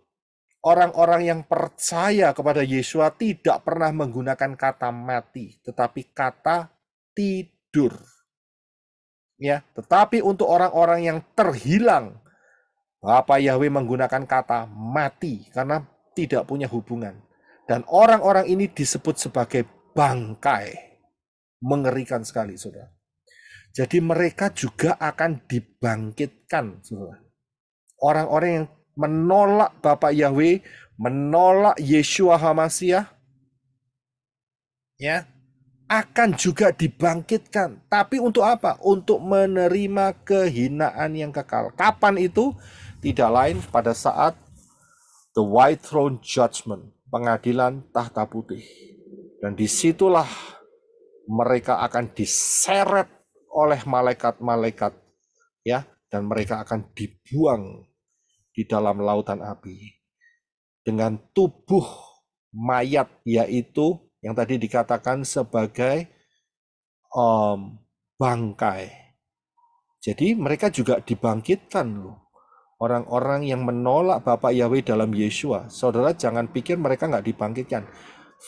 orang-orang yang percaya kepada Yesua tidak pernah menggunakan kata mati, tetapi kata tidur. Ya, tetapi untuk orang-orang yang terhilang, Bapa Yahweh menggunakan kata mati karena tidak punya hubungan. Dan orang-orang ini disebut sebagai bangkai. Mengerikan sekali, saudara. Jadi mereka juga akan dibangkitkan, saudara. Orang-orang yang menolak Bapa Yahweh, menolak Yeshua HaMashiach, ya, akan juga dibangkitkan. Tapi untuk apa? Untuk menerima kehinaan yang kekal. Kapan itu? Tidak lain pada saat the white throne judgment, pengadilan tahta putih. Dan disitulah mereka akan diseret oleh malaikat-malaikat, ya, dan mereka akan dibuang di dalam lautan api dengan tubuh mayat, yaitu yang tadi dikatakan sebagai bangkai. Jadi mereka juga dibangkitkan loh. Orang-orang yang menolak Bapa Yahweh dalam Yeshua, saudara jangan pikir mereka nggak dibangkitkan.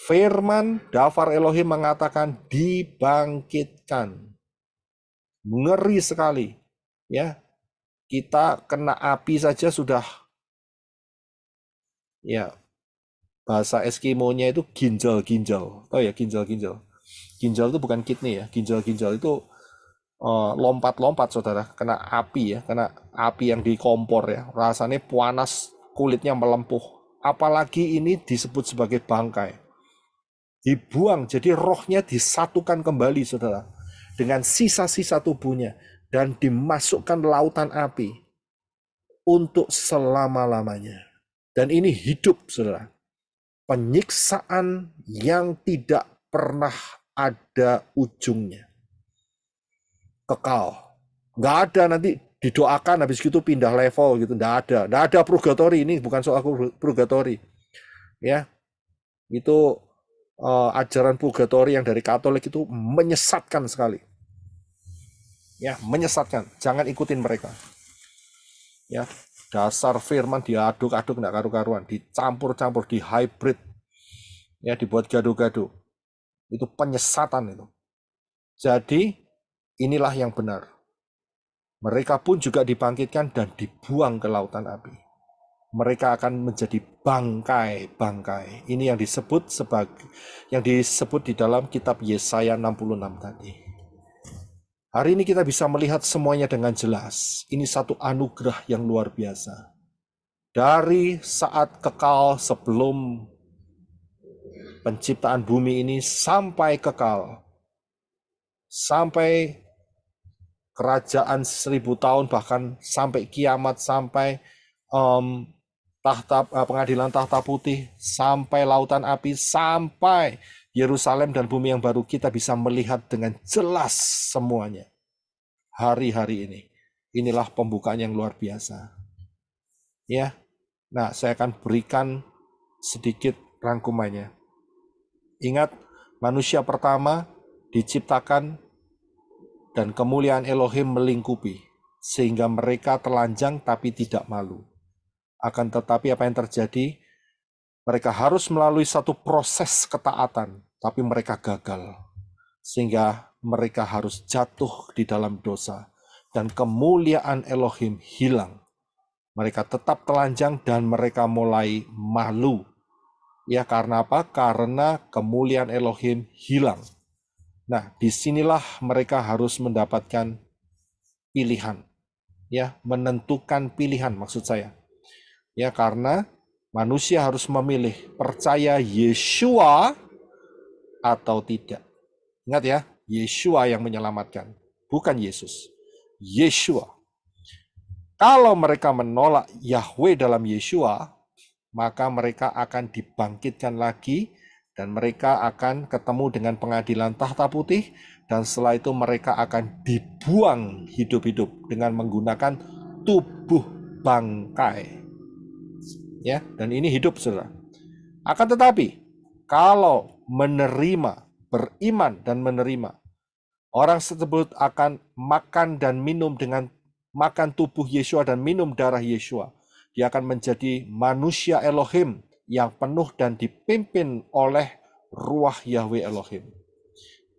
Firman Dafar Elohim mengatakan dibangkitkan. Ngeri sekali, ya. Kita kena api saja sudah, ya, bahasa Eskimo-nya itu ginjal-ginjal. Oh ya, ginjal-ginjal. Ginjal itu bukan kidney ya. Ginjal-ginjal itu lompat-lompat, saudara. Kena api ya. Kena api yang di kompor ya. Rasanya panas, kulitnya melempuh. Apalagi ini disebut sebagai bangkai. Dibuang, jadi rohnya disatukan kembali, saudara. Dengan sisa-sisa tubuhnya. Dan dimasukkan lautan api. Untuk selama-lamanya. Dan ini hidup, saudara. Penyiksaan yang tidak pernah ada ujungnya. Kekal. Nggak ada nanti didoakan habis gitu pindah level gitu. Nggak ada. Nggak ada purgatori. Ini bukan soal purgatori. Ya. Itu ajaran purgatori yang dari Katolik itu menyesatkan sekali. Ya, menyesatkan. Jangan ikutin mereka. Ya. Dasar firman diaduk-aduk nggak karu-karuan, dicampur-campur, di hybrid, Ya, dibuat gaduh-gaduh. Itu penyesatan itu. Jadi, inilah yang benar. Mereka pun juga dibangkitkan dan dibuang ke lautan api. Mereka akan menjadi bangkai-bangkai. Ini yang disebut di dalam kitab Yesaya 66 tadi. Hari ini kita bisa melihat semuanya dengan jelas. Ini satu anugerah yang luar biasa. Dari saat kekal sebelum penciptaan bumi ini sampai kekal, sampai kerajaan 1000 tahun, bahkan sampai kiamat, sampai pengadilan tahta putih, sampai lautan api, sampai Yerusalem dan bumi yang baru, kita bisa melihat dengan jelas semuanya. Hari-hari ini, inilah pembukaan yang luar biasa. Ya, nah saya akan berikan sedikit rangkumannya. Ingat, manusia pertama diciptakan dan kemuliaan Elohim melingkupi, sehingga mereka telanjang tapi tidak malu. Akan tetapi apa yang terjadi? Mereka harus melalui satu proses ketaatan, tapi mereka gagal. Sehingga mereka harus jatuh di dalam dosa. Dan kemuliaan Elohim hilang. Mereka tetap telanjang dan mereka mulai malu. Ya, karena apa? Karena kemuliaan Elohim hilang. Nah, disinilah mereka harus mendapatkan pilihan. Ya, menentukan pilihan maksud saya. Ya, karena manusia harus memilih percaya Yeshua atau tidak. Ingat ya, Yeshua yang menyelamatkan, bukan Yesus. Yeshua. Kalau mereka menolak Yahweh dalam Yeshua, maka mereka akan dibangkitkan lagi dan mereka akan ketemu dengan pengadilan tahta putih, dan setelah itu mereka akan dibuang hidup-hidup dengan menggunakan tubuh bangkai. Ya, dan ini hidup, saudara. Akan tetapi, kalau menerima, beriman dan menerima, orang tersebut akan makan dan minum dengan makan tubuh Yeshua dan minum darah Yeshua. Dia akan menjadi manusia Elohim yang penuh dan dipimpin oleh Ruach Yahweh Elohim.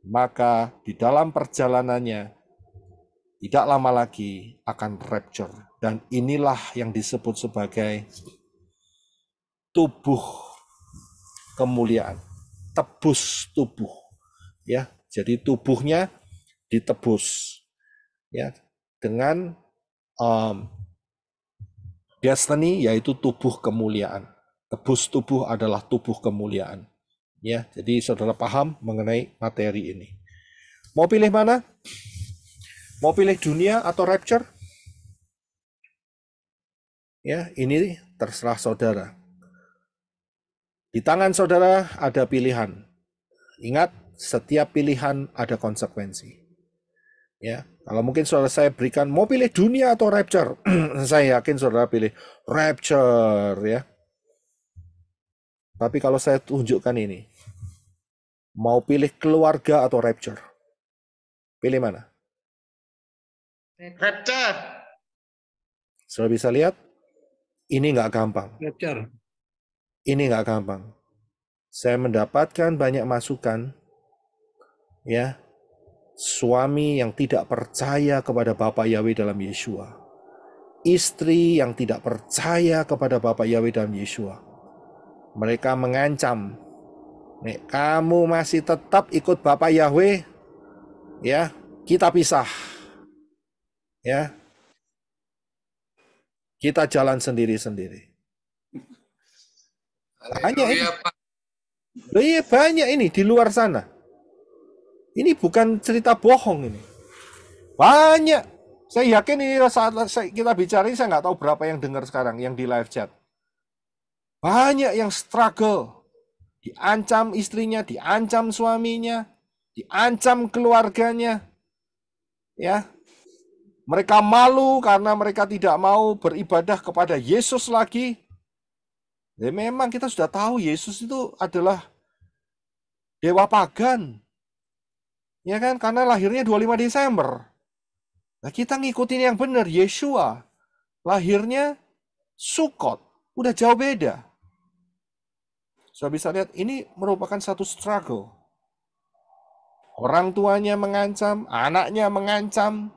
Maka di dalam perjalanannya tidak lama lagi akan rapture. Dan inilah yang disebut sebagai tubuh kemuliaan. Tebus tubuh. Ya, jadi tubuhnya ditebus. Ya, dengan destiny, yaitu tubuh kemuliaan. Tebus tubuh adalah tubuh kemuliaan. Ya, jadi saudara paham mengenai materi ini. Mau pilih mana? Mau pilih dunia atau rapture? Ya, ini terserah saudara. Di tangan saudara ada pilihan. Ingat, setiap pilihan ada konsekuensi. Ya, kalau mungkin saudara saya berikan mau pilih dunia atau rapture, saya yakin saudara pilih rapture, ya. Tapi kalau saya tunjukkan ini, mau pilih keluarga atau rapture, pilih mana? Rapture. Saudara bisa lihat, ini nggak gampang. Rapture. Ini nggak gampang. Saya mendapatkan banyak masukan, ya. Suami yang tidak percaya kepada Bapa Yahweh dalam Yeshua. Istri yang tidak percaya kepada Bapa Yahweh dalam Yeshua. Mereka mengancam, nek kamu masih tetap ikut Bapa Yahweh, ya, kita pisah. Ya. Kita jalan sendiri-sendiri. Banyak ini. Iya, banyak ini di luar sana. Ini bukan cerita bohong ini. Banyak. Saya yakin ini saat kita bicara ini, saya nggak tahu berapa yang dengar sekarang, yang di live chat. Banyak yang struggle. Diancam istrinya, diancam suaminya, diancam keluarganya. Ya. Mereka malu karena mereka tidak mau beribadah kepada Yesus lagi. Ya, memang kita sudah tahu Yesus itu adalah dewa pagan. Ya kan, karena lahirnya 25 Desember. Nah, kita ngikutin yang benar, Yeshua. Lahirnya Sukot. Udah jauh beda. Sudah bisa lihat, ini merupakan satu struggle. Orang tuanya mengancam, anaknya mengancam,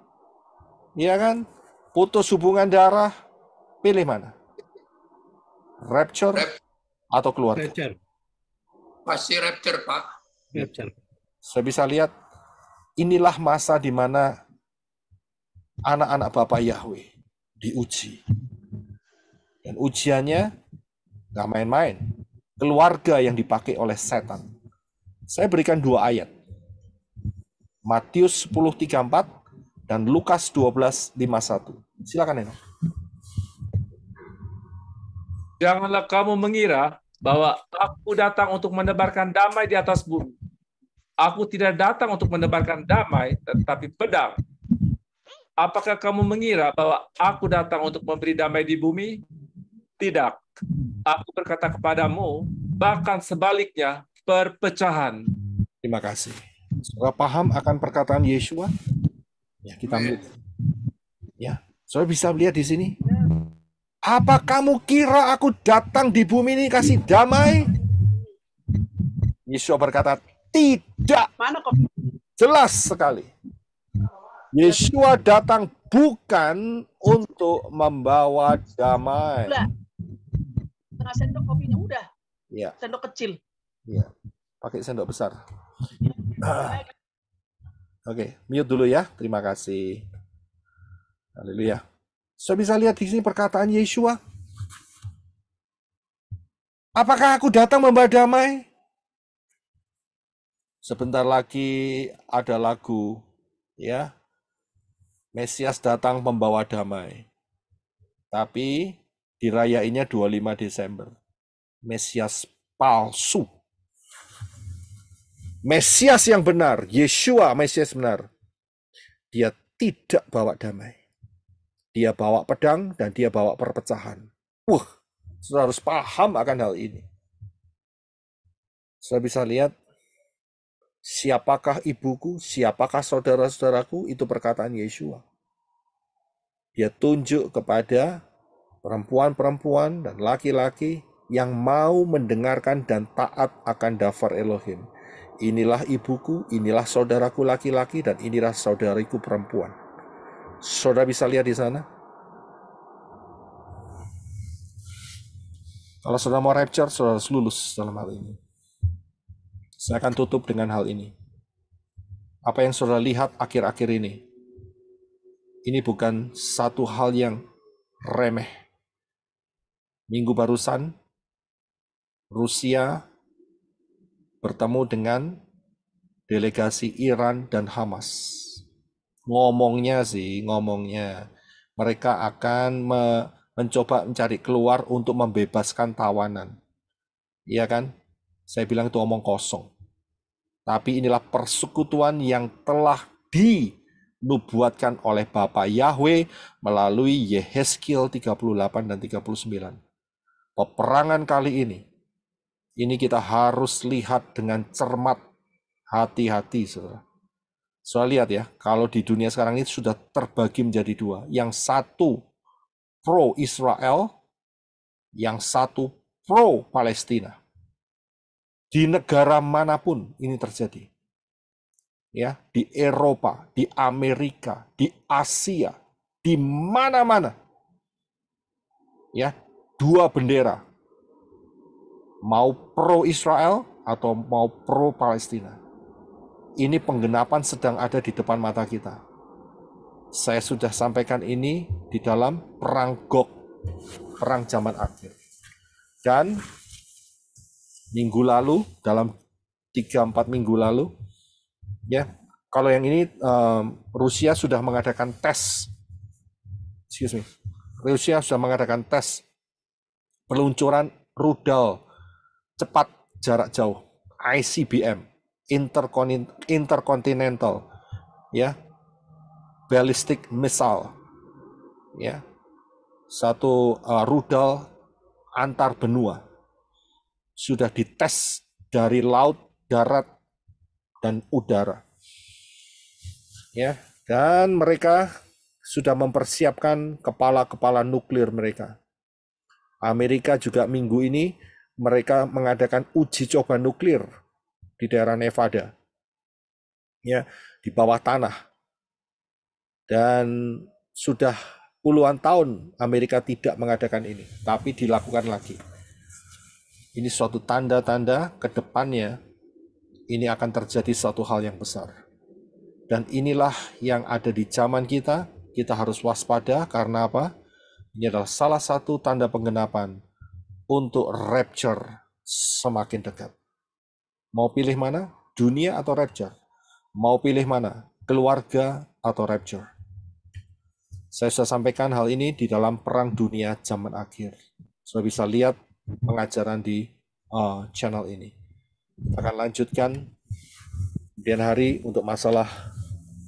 ya kan? Putus hubungan darah, pilih mana? Rapture atau keluarga? Rapture. Pasti rapture, Pak. Rapture. Saya bisa lihat, inilah masa di mana anak-anak Bapak Yahweh diuji. Dan ujiannya nggak main-main. Keluarga yang dipakai oleh setan. Saya berikan 2 ayat. Matius 10:34 dan Lukas 12:51. Silakan, Eno. Janganlah kamu mengira bahwa aku datang untuk menebarkan damai di atas bumi. Aku tidak datang untuk menebarkan damai, tetapi pedang. Apakah kamu mengira bahwa aku datang untuk memberi damai di bumi? Tidak. Aku berkata kepadamu, bahkan sebaliknya, perpecahan. Terima kasih. Saudara paham akan perkataan Yeshua? Ya, kita melihat. Ya, saudara bisa melihat di sini. Apa kamu kira aku datang di bumi ini kasih damai? Yeshua berkata, tidak. Jelas sekali. Yeshua datang bukan untuk membawa damai. Setengah sendok kopinya udah. Ya. Sendok kecil. Ya. Pakai sendok besar. Oke, mute dulu ya. Terima kasih. Haleluya. Saya bisa lihat di sini perkataan Yeshua. Apakah aku datang membawa damai? Sebentar lagi ada lagu, ya. Mesias datang membawa damai. Tapi dirayainnya 25 Desember. Mesias palsu. Mesias yang benar, Yeshua Mesias benar. Dia tidak bawa damai. Dia bawa pedang dan dia bawa perpecahan. Saudara harus paham akan hal ini. Saudara bisa lihat, siapakah ibuku, siapakah saudara-saudaraku, itu perkataan Yeshua. Dia tunjuk kepada perempuan-perempuan dan laki-laki yang mau mendengarkan dan taat akan Dafar Elohim. Inilah ibuku, inilah saudaraku laki-laki, dan inilah saudariku perempuan. Saudara bisa lihat di sana. Kalau saudara mau rapture, saudara harus lulus dalam hal ini. Saya akan tutup dengan hal ini. Apa yang saudara lihat akhir-akhir ini bukan satu hal yang remeh. Minggu barusan, Rusia bertemu dengan delegasi Iran dan Hamas. Ngomongnya mereka akan mencoba mencari keluar untuk membebaskan tawanan. Iya kan? Saya bilang itu omong kosong. Tapi inilah persekutuan yang telah dinubuatkan oleh Bapa Yahweh melalui Yehezkiel 38 dan 39. Peperangan kali ini kita harus lihat dengan cermat, hati-hati, saudara. Soal lihat ya, kalau di dunia sekarang ini sudah terbagi menjadi 2. Yang satu pro-Israel, yang satu pro-Palestina. Di negara manapun ini terjadi. Ya, di Eropa, di Amerika, di Asia, di mana-mana. Ya, 2 bendera. Mau pro-Israel atau mau pro-Palestina. Ini penggenapan sedang ada di depan mata kita. Saya sudah sampaikan ini di dalam perang Gog, perang zaman akhir. Dan minggu lalu, dalam 3-4 minggu lalu, ya, kalau yang ini Rusia sudah mengadakan tes. Rusia sudah mengadakan tes peluncuran rudal cepat jarak jauh, ICBM. Intercontinental, ya, ballistic missile, ya, satu rudal antar benua sudah dites dari laut, darat, dan udara, ya, dan mereka sudah mempersiapkan kepala-kepala nuklir mereka. Amerika juga minggu ini mereka mengadakan uji coba nuklir di daerah Nevada, ya, di bawah tanah. Dan sudah puluhan tahun Amerika tidak mengadakan ini, tapi dilakukan lagi. Ini suatu tanda-tanda ke depannya ini akan terjadi suatu hal yang besar. Dan inilah yang ada di zaman kita. Kita harus waspada karena apa? Ini adalah salah satu tanda penggenapan untuk rapture semakin dekat. Mau pilih mana? Dunia atau rapture? Mau pilih mana? Keluarga atau rapture? Saya sudah sampaikan hal ini di dalam Perang Dunia Zaman Akhir. Sudah bisa lihat pengajaran di channel ini. Kita akan lanjutkan kemudian hari untuk masalah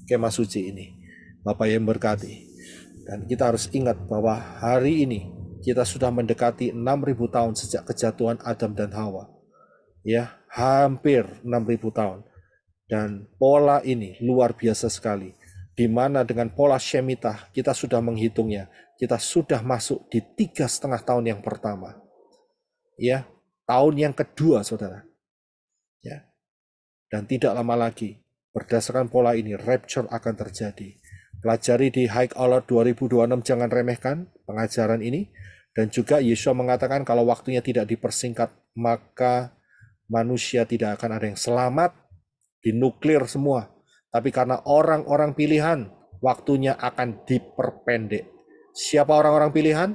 kemah suci ini. Bapak yang berkati. Dan kita harus ingat bahwa hari ini kita sudah mendekati 6.000 tahun sejak kejatuhan Adam dan Hawa. Ya, hampir 6.000 tahun. Dan pola ini luar biasa sekali. Di mana dengan pola Shemitah kita sudah menghitungnya, kita sudah masuk di 3,5 tahun yang pertama, ya, tahun yang kedua, saudara, ya, dan tidak lama lagi berdasarkan pola ini rapture akan terjadi. Pelajari di High Alert 2026, jangan remehkan pengajaran ini. Dan juga Yesua mengatakan kalau waktunya tidak dipersingkat maka manusia tidak akan ada yang selamat, dinuklir semua. Tapi karena orang-orang pilihan, waktunya akan diperpendek. Siapa orang-orang pilihan?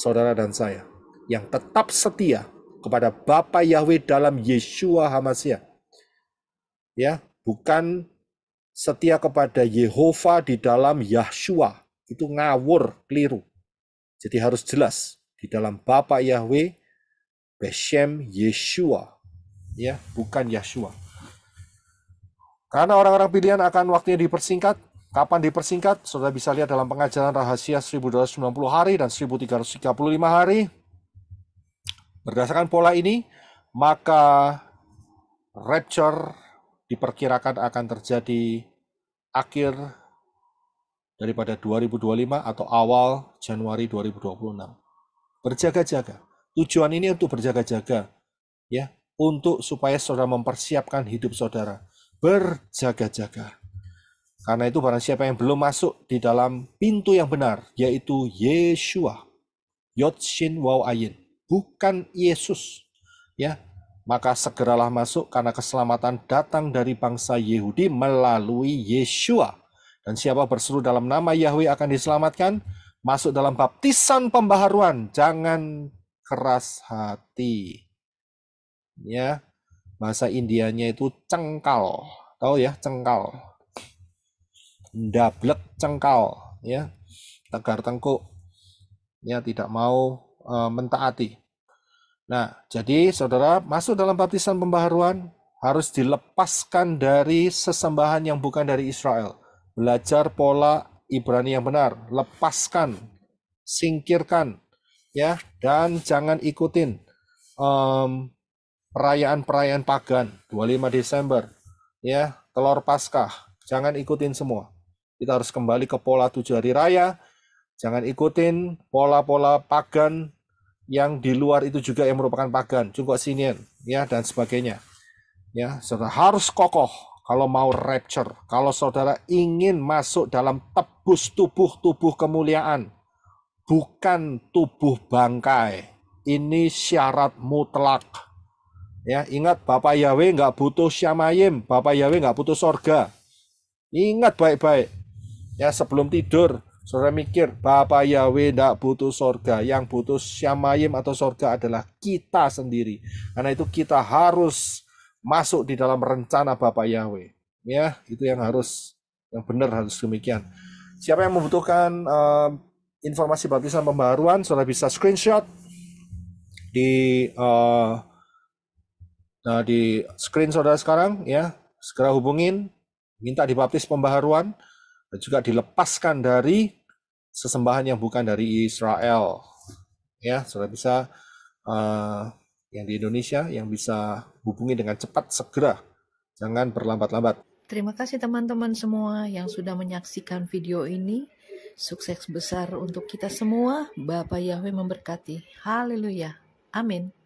Saudara dan saya. Yang tetap setia kepada Bapa Yahweh dalam Yeshua HaMashiach. Ya, bukan setia kepada Yehova di dalam Yahshua. Itu ngawur, keliru. Jadi harus jelas. Di dalam Bapa Yahweh, Beshem Yeshua. Ya, bukan Yahshua. Karena orang-orang pilihan akan waktunya dipersingkat. Kapan dipersingkat? Saudara bisa lihat dalam pengajaran rahasia 1290 hari dan 1335 hari. Berdasarkan pola ini, maka rapture diperkirakan akan terjadi akhir daripada 2025 atau awal Januari 2026. Berjaga-jaga. Tujuan ini untuk berjaga-jaga, ya, untuk supaya saudara mempersiapkan hidup saudara. Berjaga-jaga. Karena itu barang siapa yang belum masuk di dalam pintu yang benar, yaitu Yeshua, Yod Shin Waw Ayin, bukan Yesus, ya, maka segeralah masuk karena keselamatan datang dari bangsa Yehudi melalui Yeshua. Dan siapa berseru dalam nama Yahweh akan diselamatkan. Masuk dalam baptisan pembaharuan, jangan keras hati, ya. Bahasa Indianya itu cengkal, tahu ya, cengkal, ndablek cengkal, ya, tegar tengkuk, ya, tidak mau mentaati. Nah, jadi saudara masuk dalam baptisan pembaharuan harus dilepaskan dari sesembahan yang bukan dari Israel. Belajar pola Ibrani yang benar, lepaskan, singkirkan, ya, dan jangan ikutin perayaan-perayaan pagan, 25 Desember, ya, telur Paskah, jangan ikutin semua. Kita harus kembali ke pola 7 hari raya, jangan ikutin pola-pola pagan yang di luar itu juga yang merupakan pagan, Cungkok Sinian, ya, dan sebagainya. Ya, saudara harus kokoh kalau mau rapture, kalau saudara ingin masuk dalam tebus tubuh kemuliaan, bukan tubuh bangkai. Ini syarat mutlak. Ya, ingat Bapak Yahweh nggak butuh Syamayim, Bapak Yahweh nggak butuh sorga. Ingat baik-baik. Ya, sebelum tidur, saudara mikir, Bapak Yahweh nggak butuh sorga. Yang butuh Syamayim atau sorga adalah kita sendiri. Karena itu kita harus masuk di dalam rencana Bapak Yahweh. Ya, itu yang benar harus demikian. Siapa yang membutuhkan informasi baptisan pembaharuan, saudara bisa screenshot di screen saudara sekarang, ya, segera hubungin, minta dibaptis pembaharuan, dan juga dilepaskan dari sesembahan yang bukan dari Israel. Ya, saudara bisa, yang di Indonesia, yang bisa hubungi dengan cepat, segera, jangan berlambat-lambat. Terima kasih teman-teman semua yang sudah menyaksikan video ini. Sukses besar untuk kita semua. Bapa Yahweh memberkati. Haleluya. Amin.